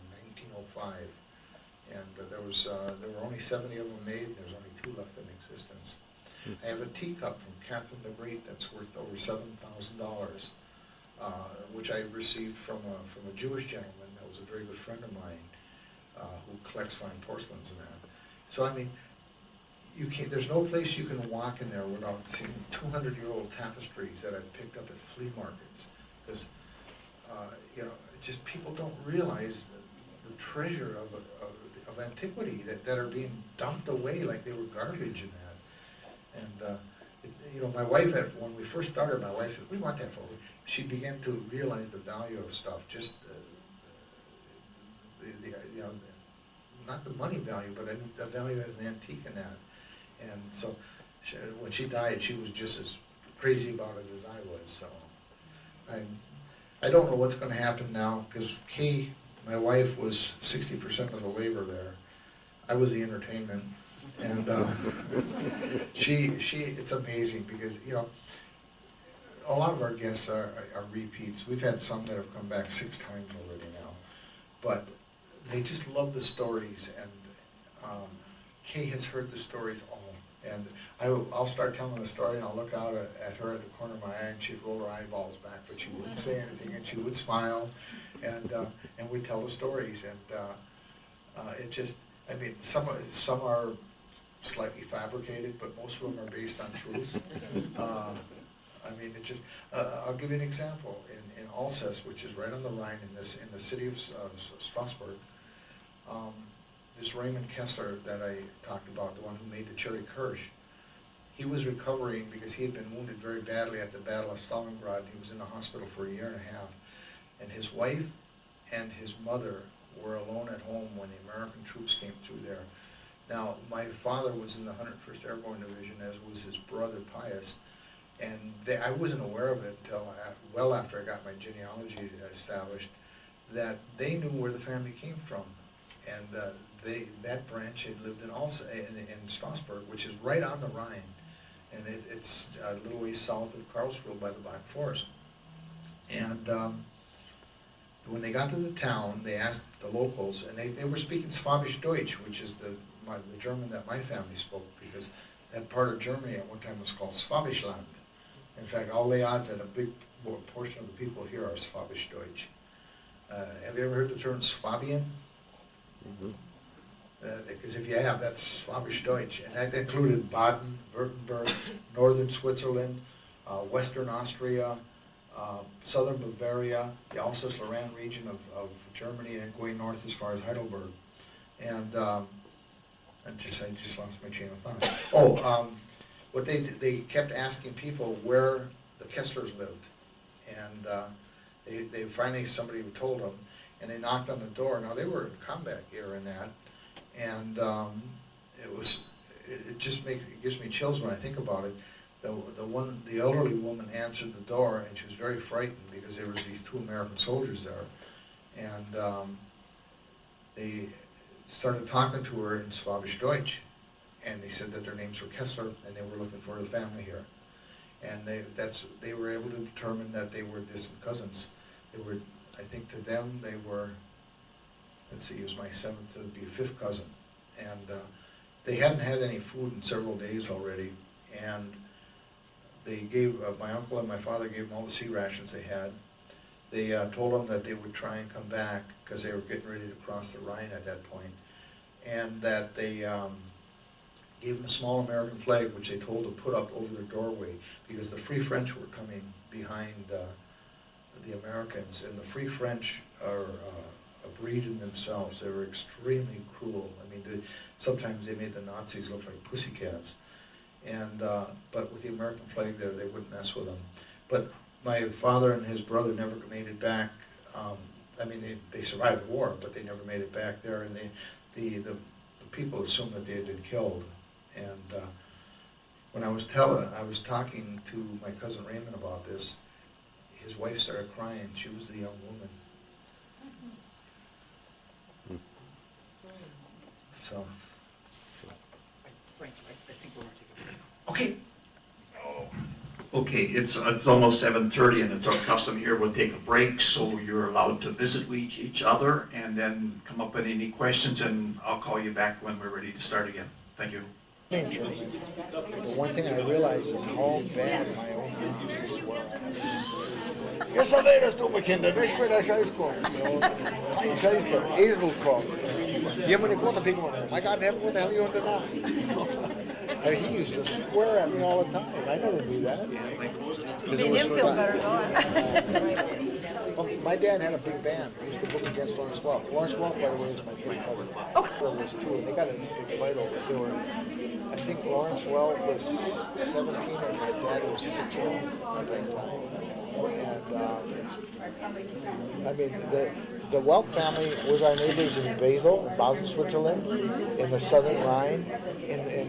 1905. And there were only 70 of them made, and there's only 2 left in existence. I have a teacup from Catherine the Great that's worth over $7,000, which I received from a Jewish gentleman that was a very good friend of mine, who collects fine porcelains and that. So I mean, you can't. There's no place you can walk in there without seeing 200-year-old tapestries that I've picked up at flea markets, because just people don't realize the treasure of antiquity that are being dumped away like they were garbage in that. And my wife, when we first started, my wife said, "We want that for." She began to realize the value of stuff, just not the money value, but the value as an antique in that. And so, when she died, she was just as crazy about it as I was. So, I don't know what's going to happen now, because Kay, my wife, was 60% of the labor there. I was the entertainment. And it's amazing because, a lot of our guests are repeats. We've had some that have come back 6 times already now. But they just love the stories, and Kay has heard the stories all. And I'll start telling a story, and I'll look out at her at the corner of my eye, and she'd roll her eyeballs back, but she wouldn't say anything, and she would smile, and we'd tell the stories. And it just, I mean, some are slightly fabricated, but most of them are based on truths. I mean, it just, I'll give you an example. In Alsace, which is right on the Rhine in the city of Strasbourg, this Raymond Kessler that I talked about, the one who made the Cherry Kirsch, he was recovering because he had been wounded very badly at the Battle of Stalingrad. He was in the hospital for 1.5 years. And his wife and his mother were alone at home when the American troops came through there. Now, my father was in the 101st Airborne Division, as was his brother Pius, and I wasn't aware of it until well after I got my genealogy established, that they knew where the family came from. And that branch had lived in Strasbourg, which is right on the Rhine, and it's a little ways south of Karlsruhe by the Black Forest. And when they got to the town, they asked the locals, and they were speaking Slavish Deutsch, which is the German that my family spoke, because that part of Germany at one time was called Swabishland. In fact, I'll lay odds that a big portion of the people here are Slavish Deutsch. Have you ever heard the term Swabian? Because if you have, that's Slavish Deutsch, and that included Baden, Württemberg, northern Switzerland, western Austria, southern Bavaria, the Alsace-Lorraine region of Germany, and going north as far as Heidelberg. And I just lost my chain of thought. What they kept asking people where the Kesslers lived, and they finally, somebody told them, and they knocked on the door. Now, they were in combat gear in that, and it gives me chills when I think about it. The elderly woman answered the door, and she was very frightened because there was these 2 American soldiers there, and they started talking to her in Slavish Deutsch, and they said that their names were Kessler, and they were looking for a family here, and they were able to determine that they were distant cousins. I think to them they were, let's see, he was my 7th, it would be a 5th cousin, and they hadn't had any food in several days already, and they gave, my uncle and my father gave them all the sea rations they had. They told them that they would try and come back because they were getting ready to cross the Rhine at that point, and that they gave them a small American flag, which they told to put up over their doorway, because the Free French were coming behind the Americans, and the Free French are a breed in themselves. They were extremely cruel. I mean, sometimes they made the Nazis look like pussycats. And but with the American flag there, they wouldn't mess with them. But my father and his brother never made it back. I mean, they survived the war, but they never made it back there. And the people assumed that they had been killed. And when I was talking to my cousin Raymond about this, his wife started crying. She was the young woman. So. Okay. Okay, it's almost 7:30 and it's our custom here, we'll take a break, so you're allowed to visit with each other and then come up with any questions, and I'll call you back when we're ready to start again. Thank you. The one thing I realize is how bad my own mom used to swear. Yes, I made us do my kinder. Nicht mehr der Scheißkopf. Kein Scheiß, der Eselkopf. Die haben mir nicht gute people. My God, never, what the hell are you doing now? I mean, he used to swear at me all the time. I never do that. Made him feel better Well, my dad had a big band. He used to book against Lawrence Welk. Lawrence Welk, by the way, is my first cousin. There was two, and they got a big fight over it. They were, I think Lawrence Welk was 17 and my dad was 16 at that time. And I mean, the Welk family was our neighbors in Basel, Switzerland, in the southern Rhine, in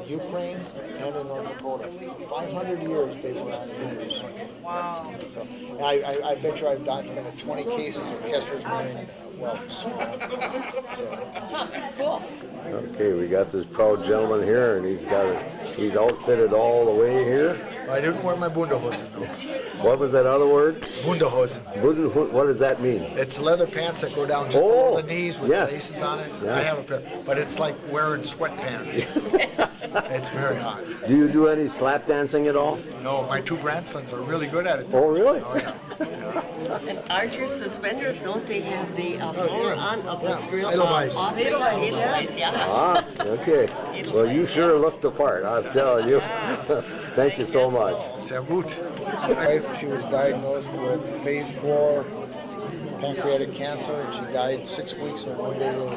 Ukraine, and in North Dakota. 500 years they were our neighbors. Wow. So, I bet you I've documented 20 cases of Kessler's marrying Welks. Cool. Okay, we got this proud gentleman here, and he's outfitted all the way here. I didn't wear my Bunderhosen though. What was that other word? Bunderhosen. What does that mean? It's leather pants that go down just below the knees with laces on it. Yes. I have a pair, but it's like wearing sweatpants. It's very hot. Do you do any slap dancing at all? No, my two grandsons are really good at it. Oh, really? Oh, yeah. And aren't your suspenders, don't they have the floor on of the grill? Edelweiss. Edelweiss, yeah. Ah, okay. Well, you sure looked the part, I'll tell you. Thank you so much. Sehr gut. My wife, she was diagnosed with phase 4 pancreatic cancer, and she died 6 weeks and 1 day later.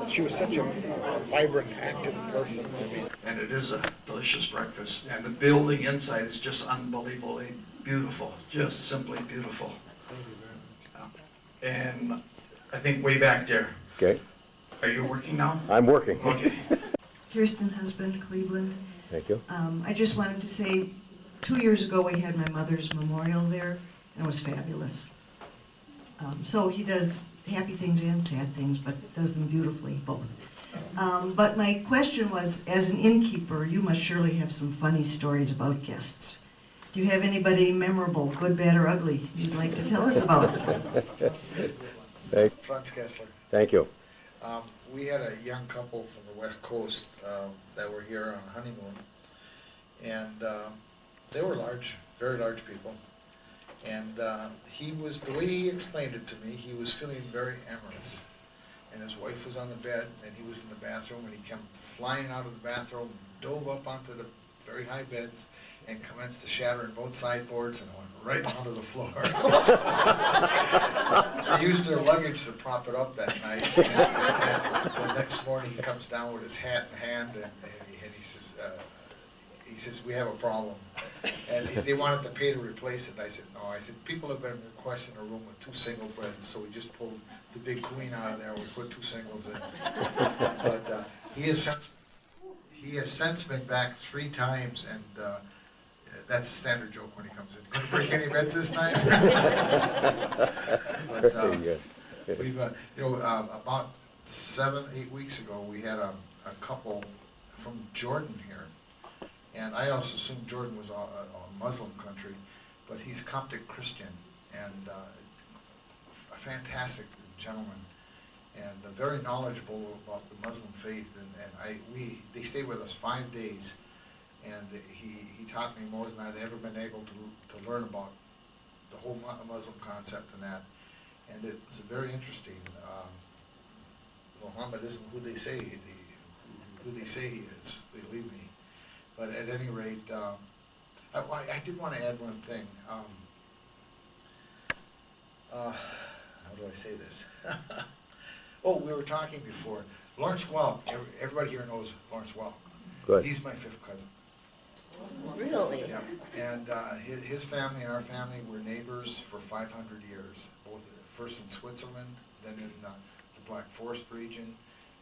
And she was such a vibrant, active person. I mean, And it is a delicious breakfast, and the building inside is just unbelievably beautiful, just simply beautiful. And I think way back there. Okay, Are you working now? I'm working. Okay. Kirsten husband, Cleveland. Thank you. I just wanted to say, 2 years ago we had my mother's memorial there, and it was fabulous. So he does happy things and sad things, but does them beautifully, both. But my question was, as an innkeeper, you must surely have some funny stories about guests. Do you have anybody memorable, good, bad, or ugly, you'd like to tell us about? Franz Kessler. Thank you. We had a young couple from the West Coast that were here on a honeymoon, and they were large, very large people. And he was, the way he explained it to me, he was feeling very amorous. And his wife was on the bed, and he was in the bathroom, and he came flying out of the bathroom, dove up onto the very high beds, and commenced to shattering both sideboards, and went right onto the floor. They used their luggage to prop it up that night. And the next morning, he comes down with his hat in hand, and he says, we have a problem. And they wanted to pay to replace it. And I said, no. I said, people have been requesting a room with 2 single beds, so we just pulled the big queen out of there. We put 2 singles in. But he has since been back 3 times, and that's a standard joke when he comes in. Going to break any beds this time? But we've, about 7-8 weeks ago, we had a couple from Jordan here. And I also assumed Jordan was a Muslim country, but he's Coptic Christian, and a fantastic gentleman, and very knowledgeable about the Muslim faith. They stayed with us 5 days, and he taught me more than I'd ever been able to learn about the whole Muslim concept and that. And it's very interesting. Muhammad isn't who they say he is. Believe me. But at any rate, I did want to add one thing. How do I say this? Oh, we were talking before. Lawrence Welk, everybody here knows Lawrence Welk. Good. He's my 5th cousin. Really? Yeah. And his family and our family were neighbors for 500 years, both first in Switzerland, then in the Black Forest region,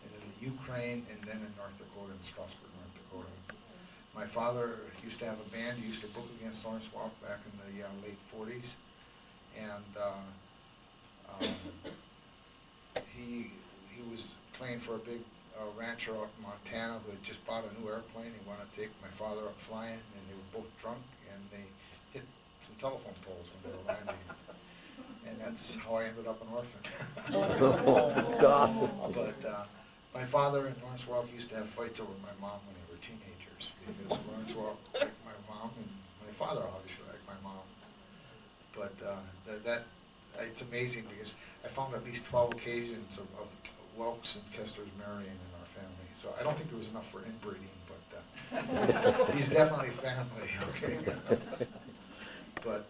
and then in Ukraine, and then in North Dakota, in Strasburg, North Dakota. My father used to have a band. He used to book against Lawrence Walk back in the late 40s. And he was playing for a big rancher out in Montana who had just bought a new airplane. He wanted to take my father up flying, and they were both drunk, and they hit some telephone poles when they were landing. And that's how I ended up an orphan. Oh, God. But my father and Lawrence Walk used to have fights over my mom when they were teenagers, because Lawrence Walk liked my mom, and my father obviously liked my mom. But it's amazing because I found at least 12 occasions of Welks and Kesslers marrying in our family. So I don't think there was enough for inbreeding, but he's definitely family, okay? But,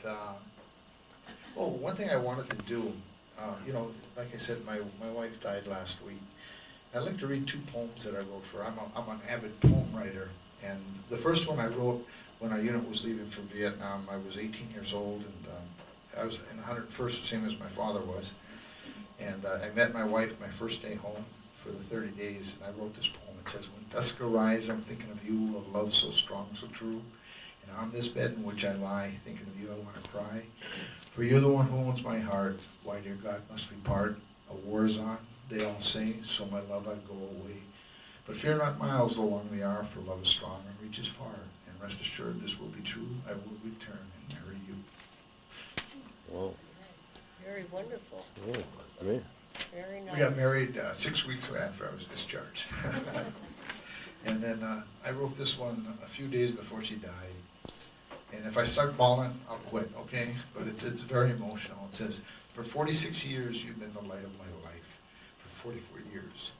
one thing I wanted to do, like I said, my wife died last week. I'd like to read 2 poems that I wrote for her. I'm an avid poem writer, and the first one I wrote when our unit was leaving for Vietnam. I was 18 years old, and I was in the 101st, the same as my father was. And I met my wife my first day home for the 30 days, and I wrote this poem. It says, "When dusk arrives, I'm thinking of you, of love so strong, so true. And on this bed in which I lie, thinking of you, I want to cry. For you're the one who owns my heart. Why, dear God, must we part? A war's on, they all say, so my love I'd go away. But fear not miles, though long they are, for love is strong and reaches far. And rest assured this will be true, I will return and marry you." Whoa. Very wonderful. Oh, great. Very nice. We got married 6 weeks after I was discharged. And then I wrote this one a few days before she died. And if I start bawling, I'll quit, okay? But it's very emotional. It says, "For 46 years you've been the light of my life. For 44 years.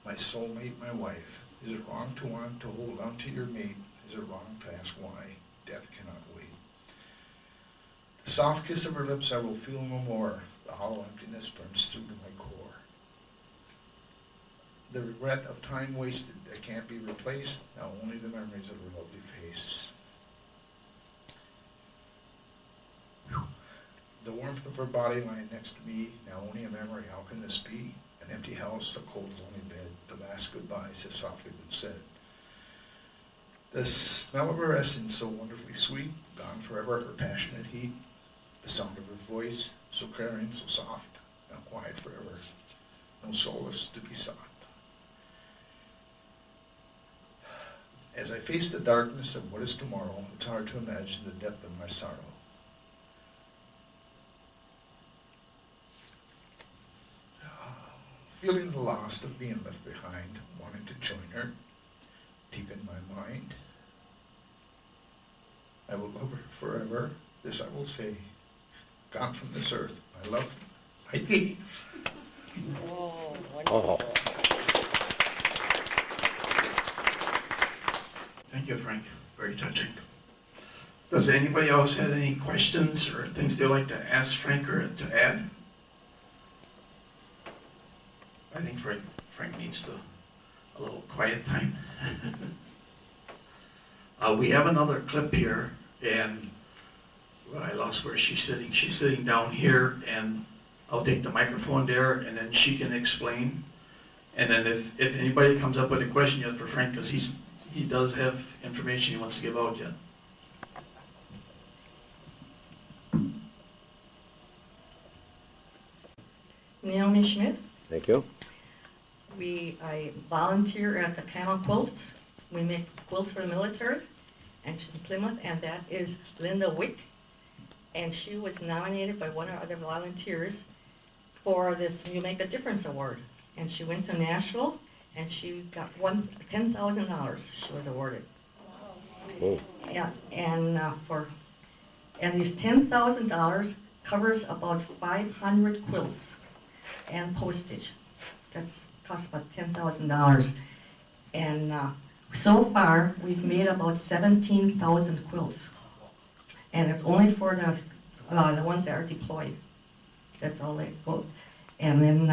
My soulmate, my wife. Is it wrong to want to hold on to your mate? Is it wrong to ask why? Death cannot wait. The soft kiss of her lips I will feel no more. The hollow emptiness burns through to my core. The regret of time wasted that can't be replaced, now only the memories of her lovely face. Whew. The warmth of her body lying next to me, now only a memory. How can this be? An empty house, a cold, lonely bed. The last goodbyes have softly been said. The smell of her essence, so wonderfully sweet, gone forever, her passionate heat. The sound of her voice, so caring, so soft, now quiet forever. No solace to be sought. As I face the darkness of what is tomorrow, it's hard to imagine the depth of my sorrow. Feeling the loss of being left behind, wanting to join her, deep in my mind. I will love her forever, this I will say. Gone from this earth, my love, my thee." Oh, wonderful. Thank you, Frank. Very touching. Does anybody else have any questions or things they'd like to ask Frank or to add? I think Frank needs a little quiet time. We have another clip here, and I lost where she's sitting. She's sitting down here, and I'll take the microphone there, and then she can explain. And then if anybody comes up with a question yet for Frank, because he does have information he wants to give out yet. Naomi Schmidt. Thank you. I volunteer at the Panel Quilts. We make quilts for the military, and she's in Plymouth, and that is Linda Wick. And she was nominated by one of our other volunteers for this You Make a Difference Award. And she went to Nashville, and she got $10,000 she was awarded. Oh. Yeah, and these $10,000 covers about 500 quilts and postage. That's cost about $10,000. And so far, we've made about 17,000 quilts. And it's only for the ones that are deployed. That's all they quote. And then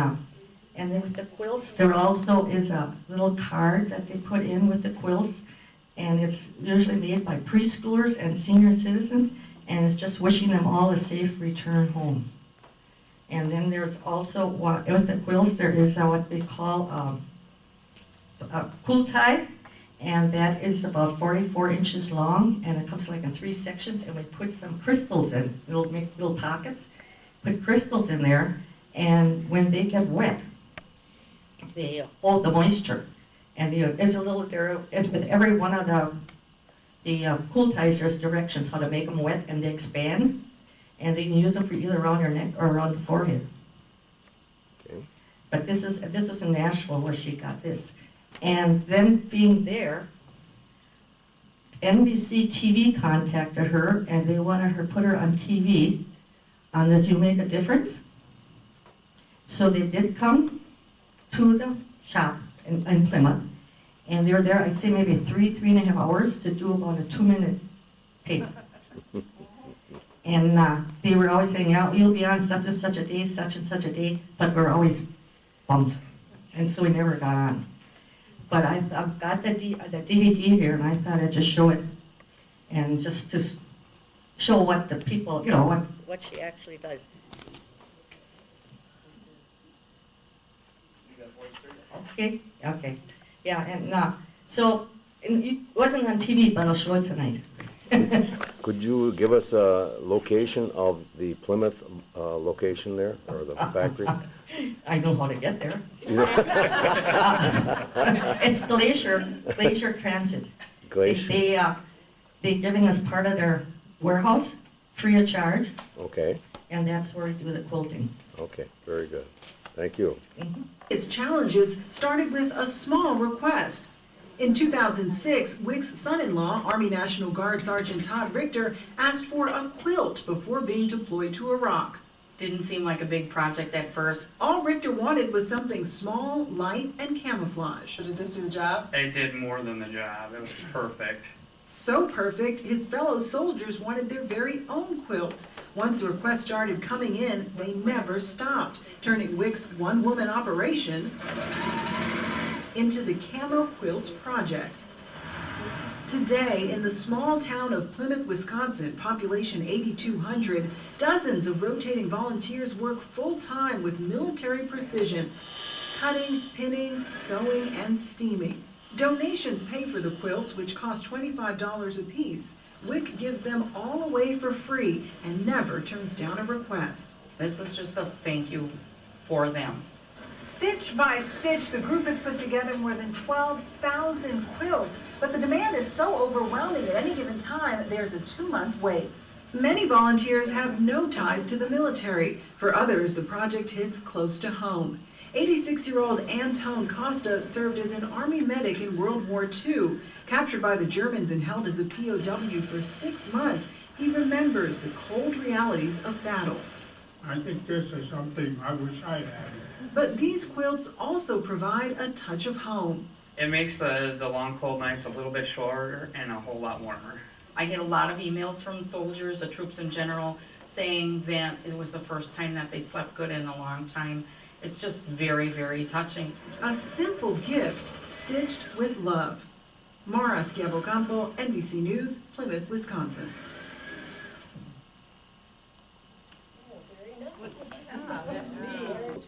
with the quilts, there also is a little card that they put in with the quilts, and it's usually made by preschoolers and senior citizens, and it's just wishing them all a safe return home. And then there's also, with the quilts, there is what they call a quilt tie, And that is about 44 inches long, and it comes like in 3 sections, and we put some crystals in, make little pockets, put crystals in there, and when they get wet, they hold the moisture. And there's a little there, with every one of the cool ties, there's directions how to make them wet, and they expand, and they can use them for either around your neck or around the forehead. Okay. But this was in Nashville where she got this. And then being there, NBC TV contacted her, and they wanted her put her on TV on this You Make a Difference. So they did come to the shop in Plymouth, and they were there, I'd say maybe 3.5 hours to do about a 2-minute tape. And they were always saying, yeah, you'll be on such and such a day, such and such a day, but we're always bumped. And so we never got on. But I've got the DVD here, and I thought I'd just show it, and just to show what the people, you know, what she actually does. Okay, okay. Yeah, and so it wasn't on TV, but I'll show it tonight. Could you give us a location of the Plymouth location there, or the factory? I know how to get there. It's Glacier Transit. Glacier. They're giving us part of their warehouse free of charge. Okay, And that's where we do the quilting. okay, very good. Thank you. Its challenges started with a small request. In 2006, Wick's son-in-law, Army National Guard Sergeant Todd Richter, asked for a quilt before being deployed to Iraq. Didn't seem like a big project at first. All Richter wanted was something small, light, and camouflage. Did this do the job? It did more than the job. It was perfect. So perfect, his fellow soldiers wanted their very own quilts. Once the requests started coming in, they never stopped, turning Wick's one-woman operation into the Camo Quilts Project. Today, in the small town of Plymouth, Wisconsin, population 8,200, dozens of rotating volunteers work full-time with military precision, cutting, pinning, sewing, and steaming. Donations pay for the quilts, which cost $25 a piece. Wick gives them all away for free and never turns down a request. This is just a thank you for them. Stitch by stitch, the group has put together more than 12,000 quilts, but the demand is so overwhelming at any given time, there's a 2-month wait. Many volunteers have no ties to the military. For others, the project hits close to home. 86-year-old Antone Costa served as an Army medic in World War II. Captured by the Germans and held as a POW for 6 months, he remembers the cold realities of battle. I think this is something I wish I had. But these quilts also provide a touch of home. It makes the long cold nights a little bit shorter and a whole lot warmer. I get a lot of emails from soldiers, the troops in general, saying that it was the first time that they slept good in a long time. It's just very, very touching. A simple gift stitched with love. Mara Schiavocampo, NBC News, Plymouth, Wisconsin.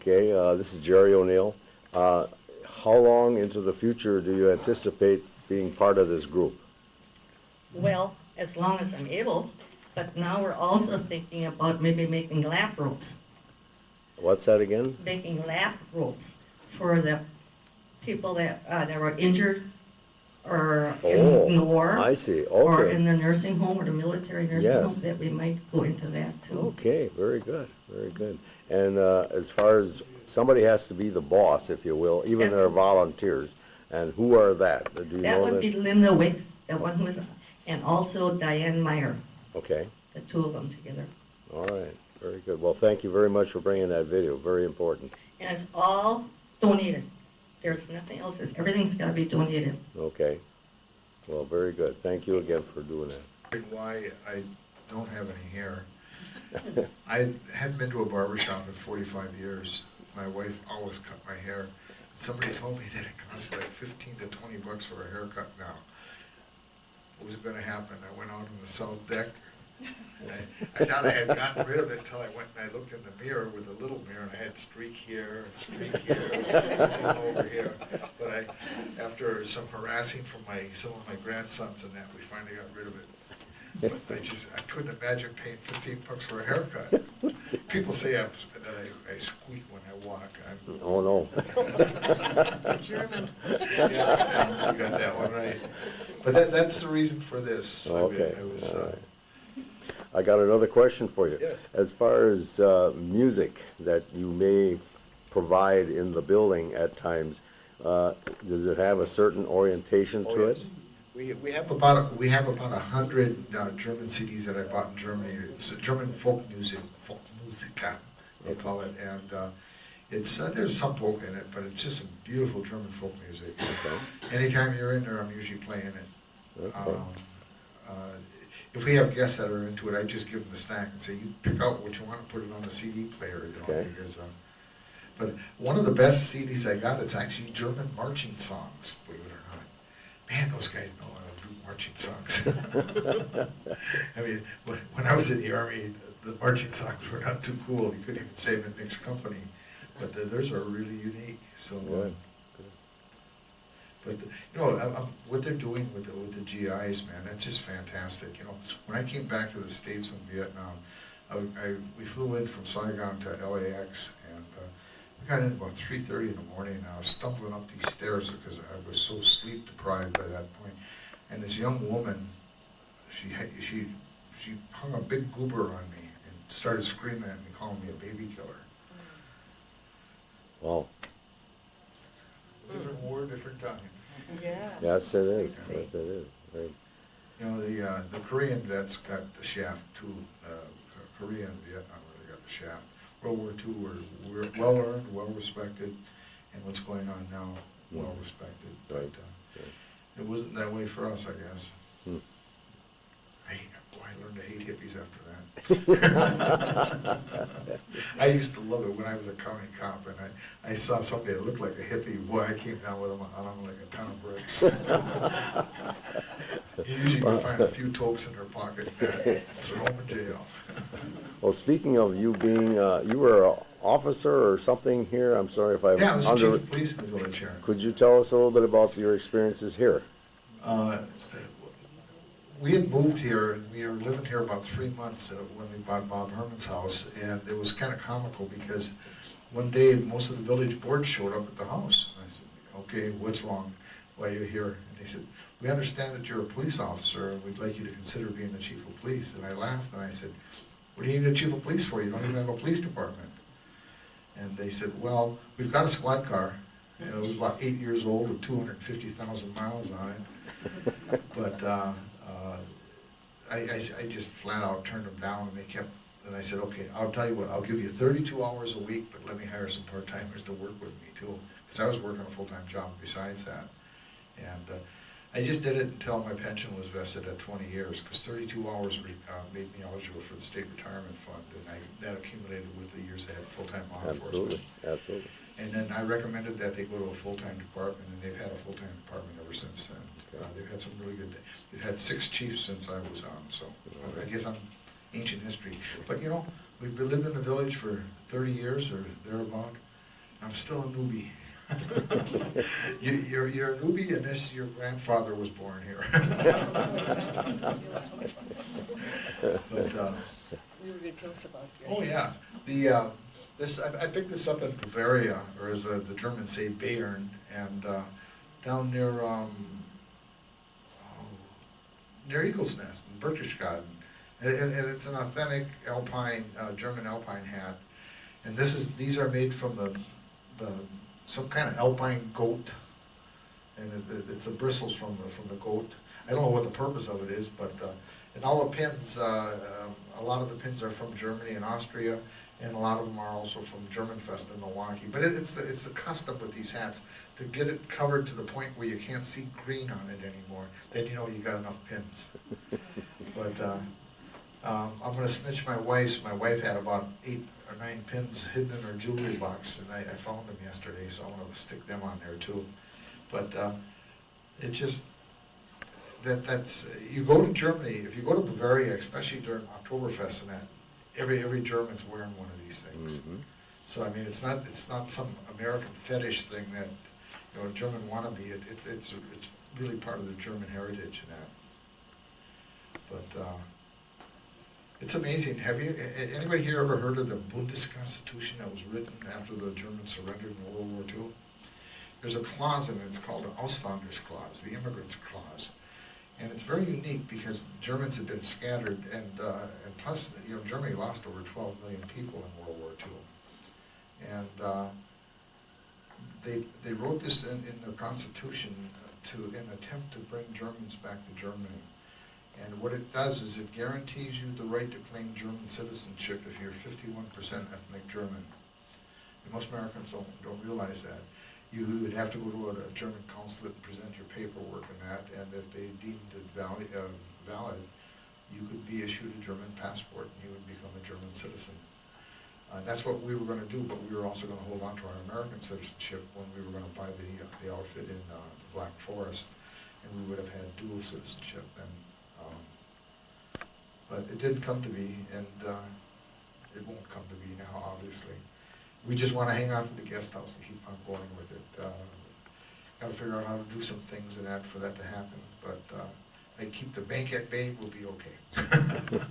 Okay, this is Jerry O'Neill. How long into the future do you anticipate being part of this group? Well, as long as I'm able, but now we're also thinking about maybe making lap ropes. What's that again? Making lap ropes for the people that were injured or in the war. I see. Okay. Or in the nursing home or the military nursing Yes. home, that we might go into that too. Okay, very good, very good. And as far as somebody has to be the boss, if you will, even their volunteers, and who are that? Do you That know would be Linda Wick, the one who was, and also Diane Meyer, Okay, the two of them together. all right, very good. Well, thank you very much for bringing that video, very important. And it's all donated. There's nothing else. Everything's got to be donated. Okay, well, very good. Thank you again for doing that. Why I don't have any hair. I hadn't been to a barber shop in 45 years. My wife always cut my hair. Somebody told me that it costs like 15 to 20 bucks for a haircut now. What was going to happen? I went out on the south deck, I thought I had gotten rid of it until I went and I looked in the mirror with a little mirror and I had streak here and streak here and over here. But after some harassing from some of my grandsons and that, we finally got rid of it. But I couldn't imagine paying $15 for a haircut. People say that I squeak when I walk. Oh, no. German. Yeah, you got that one right. But that's the reason for this. Okay. I was, all right. I got another question for you. Yes. As far as music that you may provide in the building at times, does it have a certain orientation to yes. it? We have about 100 German CDs that I bought in Germany. It's German folk Musica, they call it, and there's some folk in it, but it's just some beautiful German folk music. Okay. Anytime you're in there, I'm usually playing it. Okay. If we have guests that are into it, I just give them the snack and say, you pick out what you want and put it on the CD player. Okay. Because, but one of the best CDs I got, it's actually German marching songs, believe it or not. Man, those guys know how to do marching songs. I mean, when I was in the Army, the marching songs were not too cool. You couldn't even say them in mixed company. But theirs are really unique. So, but what they're doing with the GIs, man, that's just fantastic. When I came back to the States from Vietnam, we flew in from Saigon to LAX, and we got in about 3:30 in the morning, and I was stumbling up these stairs because I was so sleep deprived by that point. And this young woman, she hung a big goober on me and started screaming at me, calling me a baby killer. Wow. Different war, different time. Yeah. Yes, it is. Yes, it is. Right. The Korean vets got the shaft too. Korea and Vietnam really got the shaft. World War II were well earned, well respected, and what's going on now, well respected. But it wasn't that way for us, I guess. I learned to hate hippies after that. I used to love it when I was a county cop, and I saw somebody that looked like a hippie. Boy, I came down with them on them like a ton of bricks. You usually can find a few tokes in their pocket and throw them in jail. Well, speaking of you being, you were an officer or something here. I'm sorry if I Yeah, I was the chief of police in the village here. Could you tell us a little bit about your experiences here? We had moved here, and we were living here about 3 months when we bought Bob Herman's house, and it was kind of comical because one day most of the village board showed up at the house. And I said, okay, what's wrong? Why are you here? And they said, we understand that you're a police officer, and we'd like you to consider being the chief of police. And I laughed, and I said, what do you need a chief of police for? You don't even have a police department. And they said, well, we've got a squad car. It was about 8 years old with 250,000 miles on it. But I just flat out turned them down, and I said, okay, I'll tell you what, I'll give you 32 hours a week, but let me hire some part-timers to work with me too, because I was working a full-time job besides that. And I just did it until my pension was vested at 20 years, because 32 hours made me eligible for the state retirement fund, and that accumulated with the years I had full-time law enforcement. Absolutely. And then I recommended that they go to a full-time department, and they've had a full-time department ever since then. They've had some really good, they've had 6 chiefs since I was on, so I guess I'm ancient history. But we've lived in the village for 30 years or thereabout. I'm still a newbie. You're a newbie unless your grandfather was born here. But, You were going to tell us about your... Oh yeah, I picked this up in Bavaria, or as the Germans say, Bayern, and down near Eagle's Nest in Berchtesgaden. And it's an authentic alpine, German alpine hat. And these are made from some kind of alpine goat, and it's the bristles from the goat. I don't know what the purpose of it is, but and all the pins, a lot of the pins are from Germany and Austria, and a lot of them are also from Germanfest in Milwaukee. But it's the custom with these hats to get it covered to the point where you can't see green on it anymore. Then you know you got enough pins. But I'm going to snitch my wife's. My wife had about 8 or 9 pins hidden in her jewelry box, and I found them yesterday, so I want to stick them on there too. But it just, that's, you go to Germany, if you go to Bavaria, especially during Oktoberfest and that, every German's wearing one of these things. So I mean, it's not some American fetish thing that, you know, a German wannabe. It's really part of the German heritage and that. But it's amazing. Have you anybody here ever heard of the Bundeskonstitution that was written after the Germans surrendered in World War II? There's a clause in it. It's called the Auswanderers Clause, the Immigrants Clause. And it's very unique because Germans had been scattered, and plus, you know, Germany lost over 12 million people in World War II. And they wrote this in their constitution in an attempt to bring Germans back to Germany. And what it does is it guarantees you the right to claim German citizenship if you're 51% ethnic German. And most Americans don't realize that. You would have to go to a German consulate and present your paperwork and that, and if they deemed it valid, you could be issued a German passport and you would become a German citizen. That's what we were going to do, but we were also going to hold on to our American citizenship when we were going to buy the outfit in the Black Forest, and we would have had dual citizenship. But it didn't come to be, and it won't come to be now, obviously. We just want to hang on to the Gasthaus and keep on going with it. Got to figure out how to do some things in that for that to happen, but they keep the bank at bay, we'll be okay.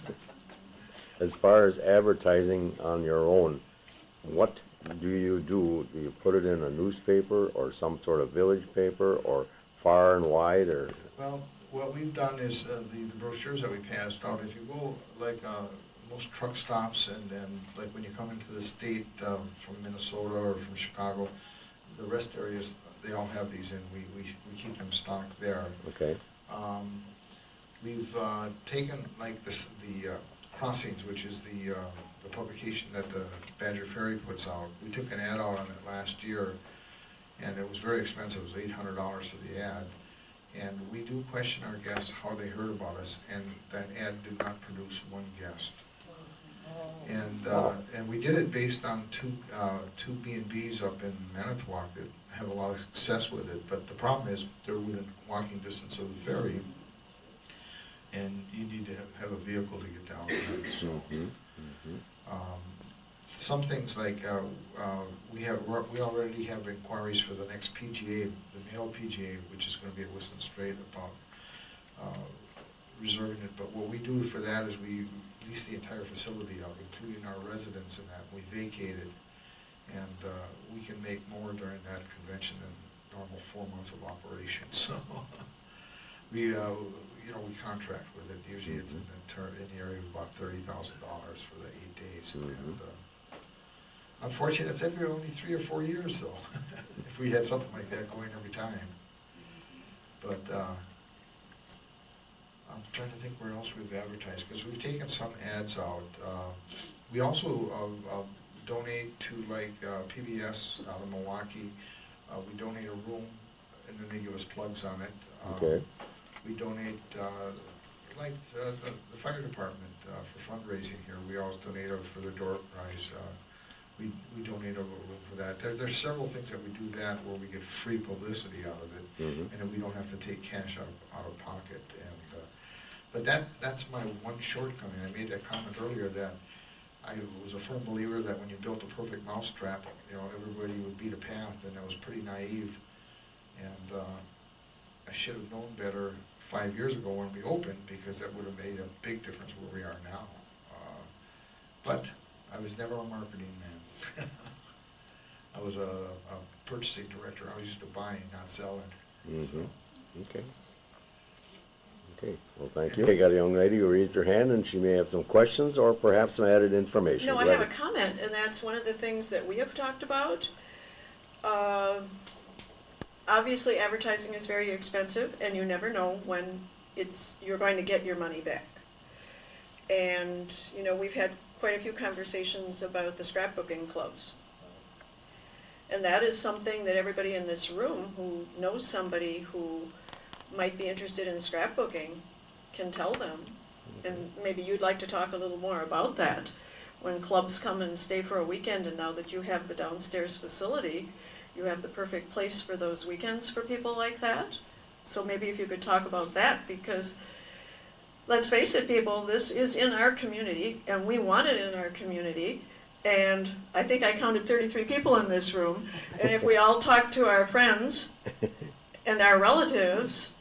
As far as advertising on your own, what do you do? Do you put it in a newspaper or some sort of village paper or far and wide? Or Well, what we've done is the brochures that we passed out, if you go like most truck stops and like when you come into the state from Minnesota or from Chicago, the rest areas, they all have these in. We keep them stocked there. Okay. We've taken like the Crossings, which is the publication that the Badger Ferry puts out. We took an ad out on it last year, and it was very expensive. It was $800 for the ad. And we do question our guests how they heard about us, and that ad did not produce one guest. And we did it based on two B&Bs up in Manitowoc that have a lot of success with it. But the problem is they're within walking distance of the ferry, and you need to have a vehicle to get down there. So, some things like we already have inquiries for the next PGA, the male PGA, which is going to be at Whistling Strait, about reserving it. But what we do for that is we lease the entire facility out, including our residents in that. We vacate it, and we can make more during that convention than normal 4 months of operation. So we we contract with it. Usually it's in the area of about $30,000 for the 8 days. And, unfortunately, that's every only 3 or 4 years, though. If we had something like that going every time. But I'm trying to think where else we've advertised, because we've taken some ads out. We also donate to like PBS out of Milwaukee. We donate a room, and then they give us plugs on it. Okay. We donate, like the fire department for fundraising here. We always donate for the door prize. We donate a room for that. There's several things that we do that where we get free publicity out of it, and then we don't have to take cash out of pocket. And but that's my one shortcoming. I made that comment earlier that I was a firm believer that when you built a perfect mousetrap, everybody would beat a path, and that was pretty naive. And I should have known better 5 years ago when we opened, because that would have made a big difference where we are now. But I was never a marketing man. I was a purchasing director. I was used to buying, not selling. So. Okay. Okay, well, thank you. I got a young lady who raised her hand, and she may have some questions or perhaps some added information. No, I have a comment, and that's one of the things that we have talked about. Obviously, advertising is very expensive, and you never know when you're going to get your money back. And, we've had quite a few conversations about the scrapbooking clubs. And that is something that everybody in this room who knows somebody who might be interested in scrapbooking can tell them. And maybe you'd like to talk a little more about that. When clubs come and stay for a weekend, and now that you have the downstairs facility, you have the perfect place for those weekends for people like that. So maybe if you could talk about that, because let's face it, people, this is in our community, and we want it in our community. And I think I counted 33 people in this room. And if we all talk to our friends and our relatives,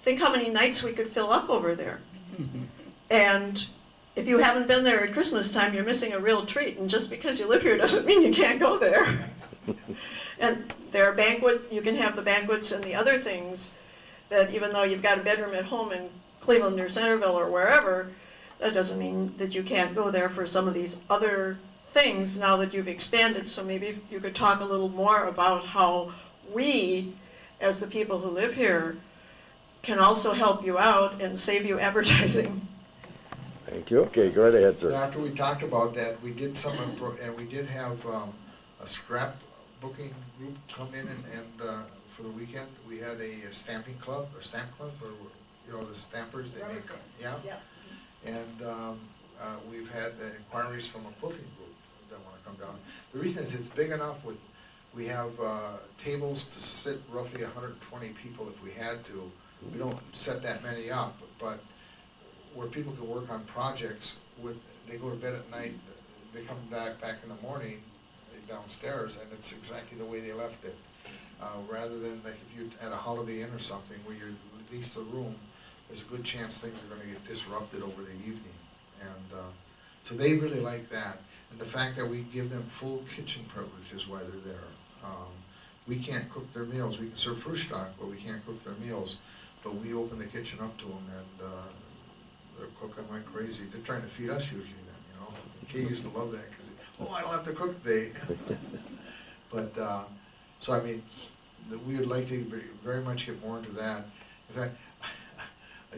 think how many nights we could fill up over there. And if you haven't been there at Christmas time, you're missing a real treat. And just because you live here doesn't mean you can't go there. And there are you can have the banquets and the other things that even though you've got a bedroom at home in Cleveland or Centerville or wherever, that doesn't mean that you can't go there for some of these other things now that you've expanded. So maybe you could talk a little more about how we, as the people who live here, can also help you out and save you advertising. Thank you. Okay, go right ahead, sir. After we talked about that, we did and we did have a scrap booking group come in and for the weekend we had a stamping club or stamp club, or the stampers they make. Yeah. And we've had inquiries from a quilting group that want to come down. The reason is it's big enough. We have tables to sit roughly 120 people if we had to. We don't set that many up, but where people can work on projects, they go to bed at night, they come back in the morning downstairs, and it's exactly the way they left it. Rather than like if you're at a Holiday Inn or something where you lease the room, there's a good chance things are going to get disrupted over the evening. And so they really like that. And the fact that we give them full kitchen privileges while they're there. We can't cook their meals. We can serve fruit stock, but we can't cook their meals. But we open the kitchen up to them, and they're cooking like crazy. They're trying to feed us usually then, Kay used to love that because, I don't have to cook today. But, so I mean, we would like to very much get more into that. In fact,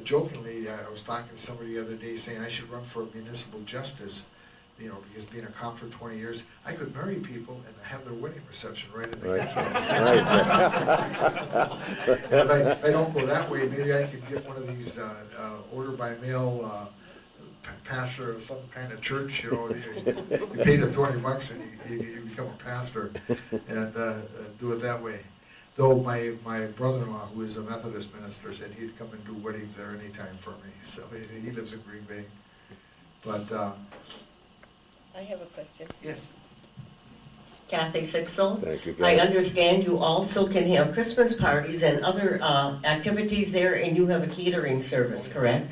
jokingly, I was talking to somebody the other day saying I should run for municipal justice, because being a cop for 20 years, I could marry people and have their wedding reception right in the Gasthaus. And if I don't go that way, maybe I could get one of these order by mail pastor of some kind of church. You pay the $20 and you become a pastor, and do it that way. Though my brother-in-law, who is a Methodist minister, said he'd come and do weddings there anytime for me. So he lives in Green Bay. But I have a question. Yes. Kathy Sixel. Thank you, I Kathy. understand you also can have Christmas parties and other activities there, and you have a catering service, correct?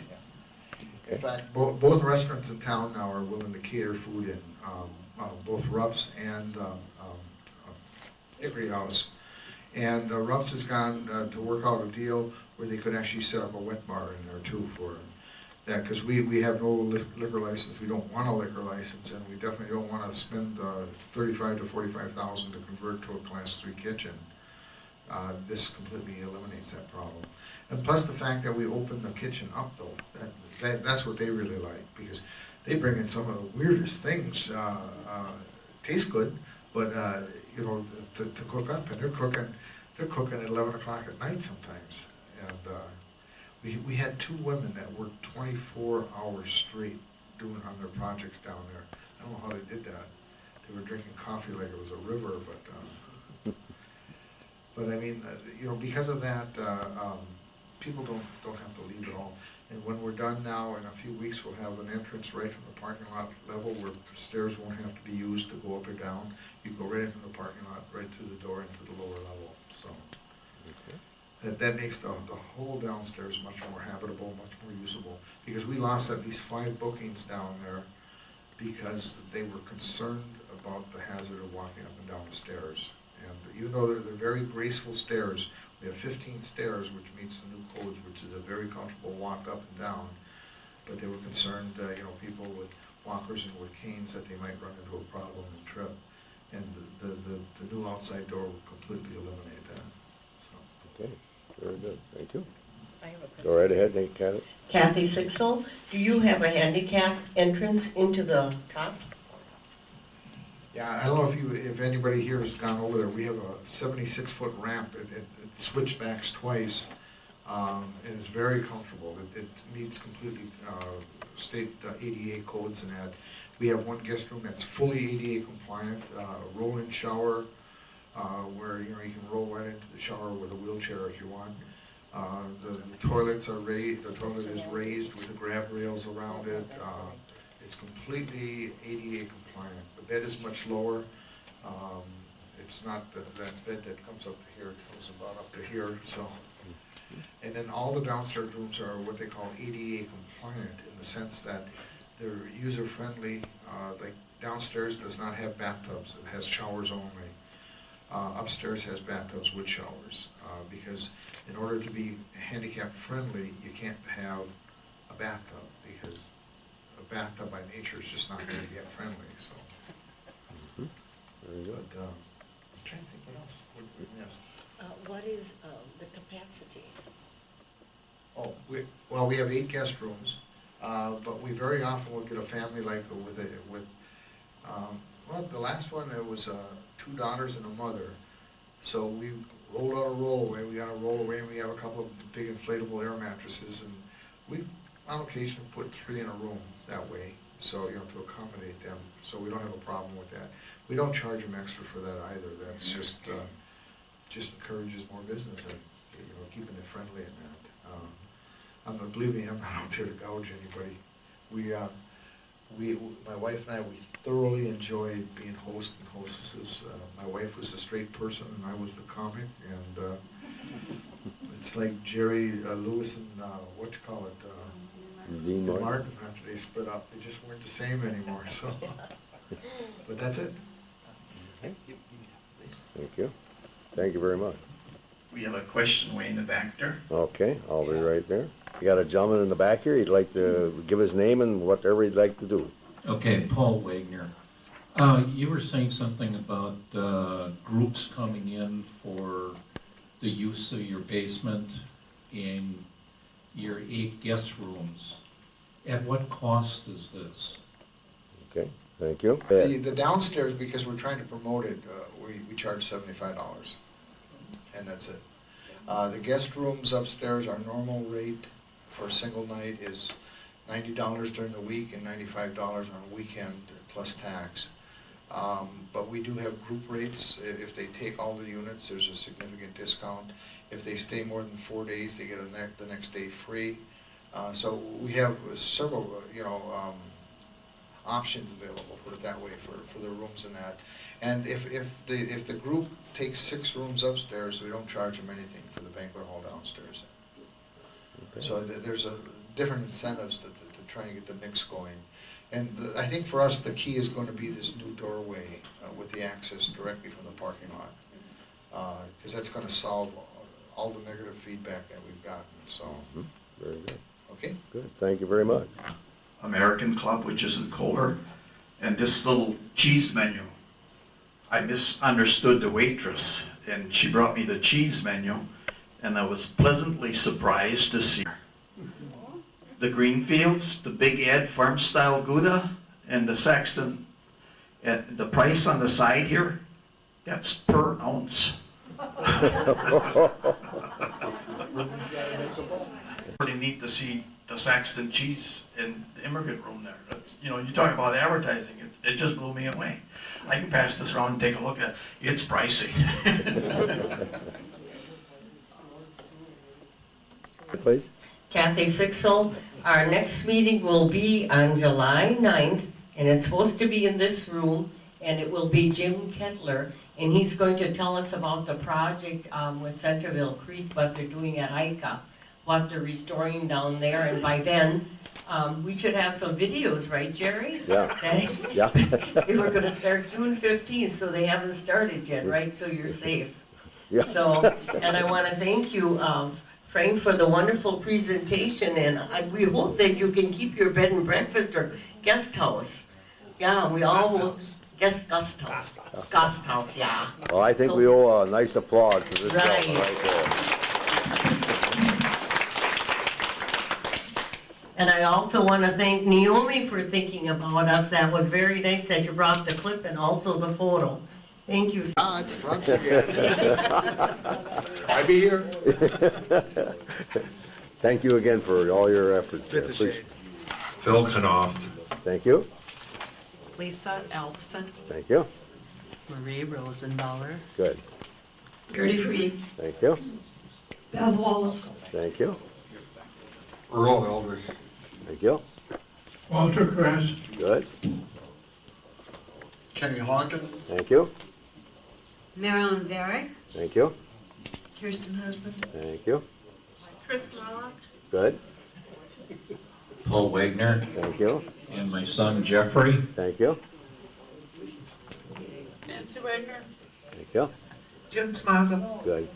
In fact, both restaurants in town now are willing to cater food in, both Rupp's and Hickory House. And Rupp's has gone to work out a deal where they could actually set up a wet bar in there too for that, because we have no liquor license. We don't want a liquor license, and we definitely don't want to spend $35,000 to $45,000 to convert to a Class 3 kitchen. This completely eliminates that problem. And plus the fact that we open the kitchen up, though, that's what they really like, because they bring in some of the weirdest things. Taste good, but to cook up, and they're cooking at 11 o'clock at night sometimes. And we had two women that worked 24 hours straight doing on their projects down there. I don't know how they did that. They were drinking coffee like it was a river, but I mean, because of that, people don't have to leave at all. And when we're done now, in a few weeks, we'll have an entrance right from the parking lot level where the stairs won't have to be used to go up or down. You go right in from the parking lot, right through the door into the lower level. So that makes the whole downstairs much more habitable, much more usable. Because we lost at least 5 bookings down there because they were concerned about the hazard of walking up and down the stairs. And even though they're very graceful stairs, we have 15 stairs, which meets the new codes, which is a very comfortable walk up and down. But they were concerned, people with walkers and with canes, that they might run into a problem and trip. And the new outside door will completely eliminate that. So. Okay, very good. Thank you. I have a question. Go right ahead, thank you, Kathy. Kathy Sixel, do you have a handicap entrance into the top? Yeah, I don't know if anybody here has gone over there. We have a 76-foot ramp. It switchbacks twice, and it's very comfortable. It meets completely state ADA codes and that. We have one guest room that's fully ADA compliant, roll-in shower, where you can roll right into the shower with a wheelchair if you want. The toilets are raised, the toilet is raised with the grab rails around it. It's completely ADA compliant. The bed is much lower. It's not that bed that comes up to here, it comes about up to here, so. And then all the downstairs rooms are what they call ADA compliant in the sense that they're user-friendly. Like downstairs does not have bathtubs, it has showers only. Upstairs has bathtubs with showers, because in order to be handicap-friendly, you can't have a bathtub, because a bathtub by nature is just not handicap-friendly, so. Very good. But, I'm trying to think what else. Yes. What is the capacity? Oh, we have 8 guest rooms, but we very often will get a family like well, the last one, it was 2 daughters and a mother. So we rolled out a rollaway. We got a rollaway, and we have a couple of big inflatable air mattresses, and we on occasion put 3 in a room that way. So to accommodate them. So we don't have a problem with that. We don't charge them extra for that either. That's just encourages more business and keeping it friendly and that. Believe me, I'm not out there to gouge anybody. My wife and I, we thoroughly enjoyed being hosts and hostesses. My wife was the straight person and I was the comic, and it's like Jerry Lewis and Dean Martin, after they split up, they just weren't the same anymore. So, but that's it. Thank you. Thank you very much. We have a question way in the back there. Okay, I'll be right there. You got a gentleman in the back here. He'd like to give his name and whatever he'd like to do. Okay, Paul Wagner. You were saying something about groups coming in for the use of your basement in your 8 guest rooms. At what cost is this? Okay, thank you. The downstairs, because we're trying to promote it, we charge $75, and that's it. The guest rooms upstairs, our normal rate for a single night is $90 during the week and $95 on a weekend plus tax. But we do have group rates. If they take all the units, there's a significant discount. If they stay more than 4 days, they get the next day free. So we have several, options available, put it that way, for the rooms and that. And if the group takes 6 rooms upstairs, we don't charge them anything for the banquet hall downstairs. Okay. So there's different incentives to try and get the mix going. And I think for us, the key is going to be this new doorway with the access directly from the parking lot, because that's going to solve all the negative feedback that we've gotten. So, very good. Okay. Good. Thank you very much. American Club, which is in Kohler, and this little cheese menu. I misunderstood the waitress, and she brought me the cheese menu, and I was pleasantly surprised to see the Greenfields, the Big Ed farm-style Gouda, and the Saxton. And the price on the side here, that's per ounce. Pretty neat to see the Saxton cheese in the immigrant room there. That's, you talk about advertising, it just blew me away. I can pass this around and take a look at it. It's pricey. Please. Kathy Sixel, our next meeting will be on July 9th, and it's supposed to be in this room, and it will be Jim Kessler, and he's going to tell us about the project with Centerville Creek, what they're doing at Hika, what they're restoring down there, and by then, we should have some videos, right, Jerry? Yeah. Yeah. We were going to start June 15th, so they haven't started yet, right? So you're safe. Yeah. So, and I want to thank you, Frank, for the wonderful presentation, and we hope that you can keep your bed and breakfast or guest house. Yeah, we all will. Gasthaus, yeah. Well, I think we owe a nice applause to this gentleman Right. right there. And I also want to thank Naomi for thinking about us. That was very nice that you brought the clip and also the photo. Thank you. It's Franz again. I be here. Thank you again for all your efforts. Phil Knopf. Thank you. Lisa Elfson, Thank you. Marie Rosendauer, Good. Gertie Free, Thank you. Bev Wallace. Thank you. Earl Eldridge. Thank you. Walter Kress. Good. Kenny Hawkins. Thank you. Marilyn Varick. Thank you. Kirsten Husband. Thank you. Chris Murlock. Good. Paul Wagner, Thank you. and my son Jeffrey. Thank you. Nancy Wagner. Thank you. Jim Smazel. Good.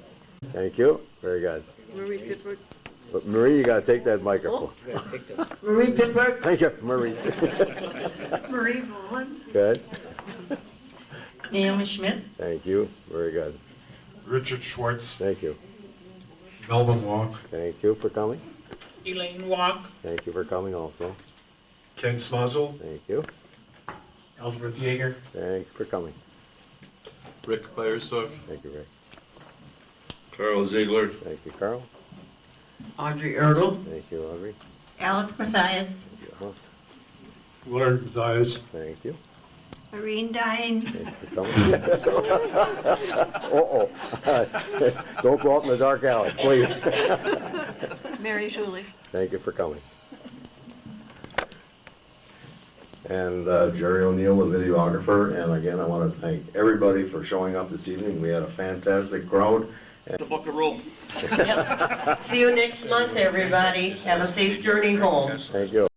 Thank you. Very good. Marie Pippert. But Marie, you gotta take that microphone. Marie Pittsburgh. Thank you, Marie. Marie Mullen. Good. Naomi Schmidt. Thank you. Very good. Richard Schwartz. Thank you. Melvin Walk. Thank you for coming. Elaine Walk. Thank you for coming also. Ken Smazel. Thank you. Ellsworth Yeager. Thanks for coming. Rick Beiersdorf. Thank you, Rick. Carl Ziegler. Thank you, Carl. Audrey Erdl. Thank you, Audrey. Alex Mathias. Thank you, Alice. Willard Mathias. Thank you. Irene Dine. Thanks for coming. Uh-oh. Don't go out in the dark alley, please. Mary Julie. Thank you for coming. And Jerry O'Neill, the videographer. And again, I want to thank everybody for showing up this evening. We had a fantastic crowd. The book of rules. See you next month, everybody. Have a safe journey home. Thank you.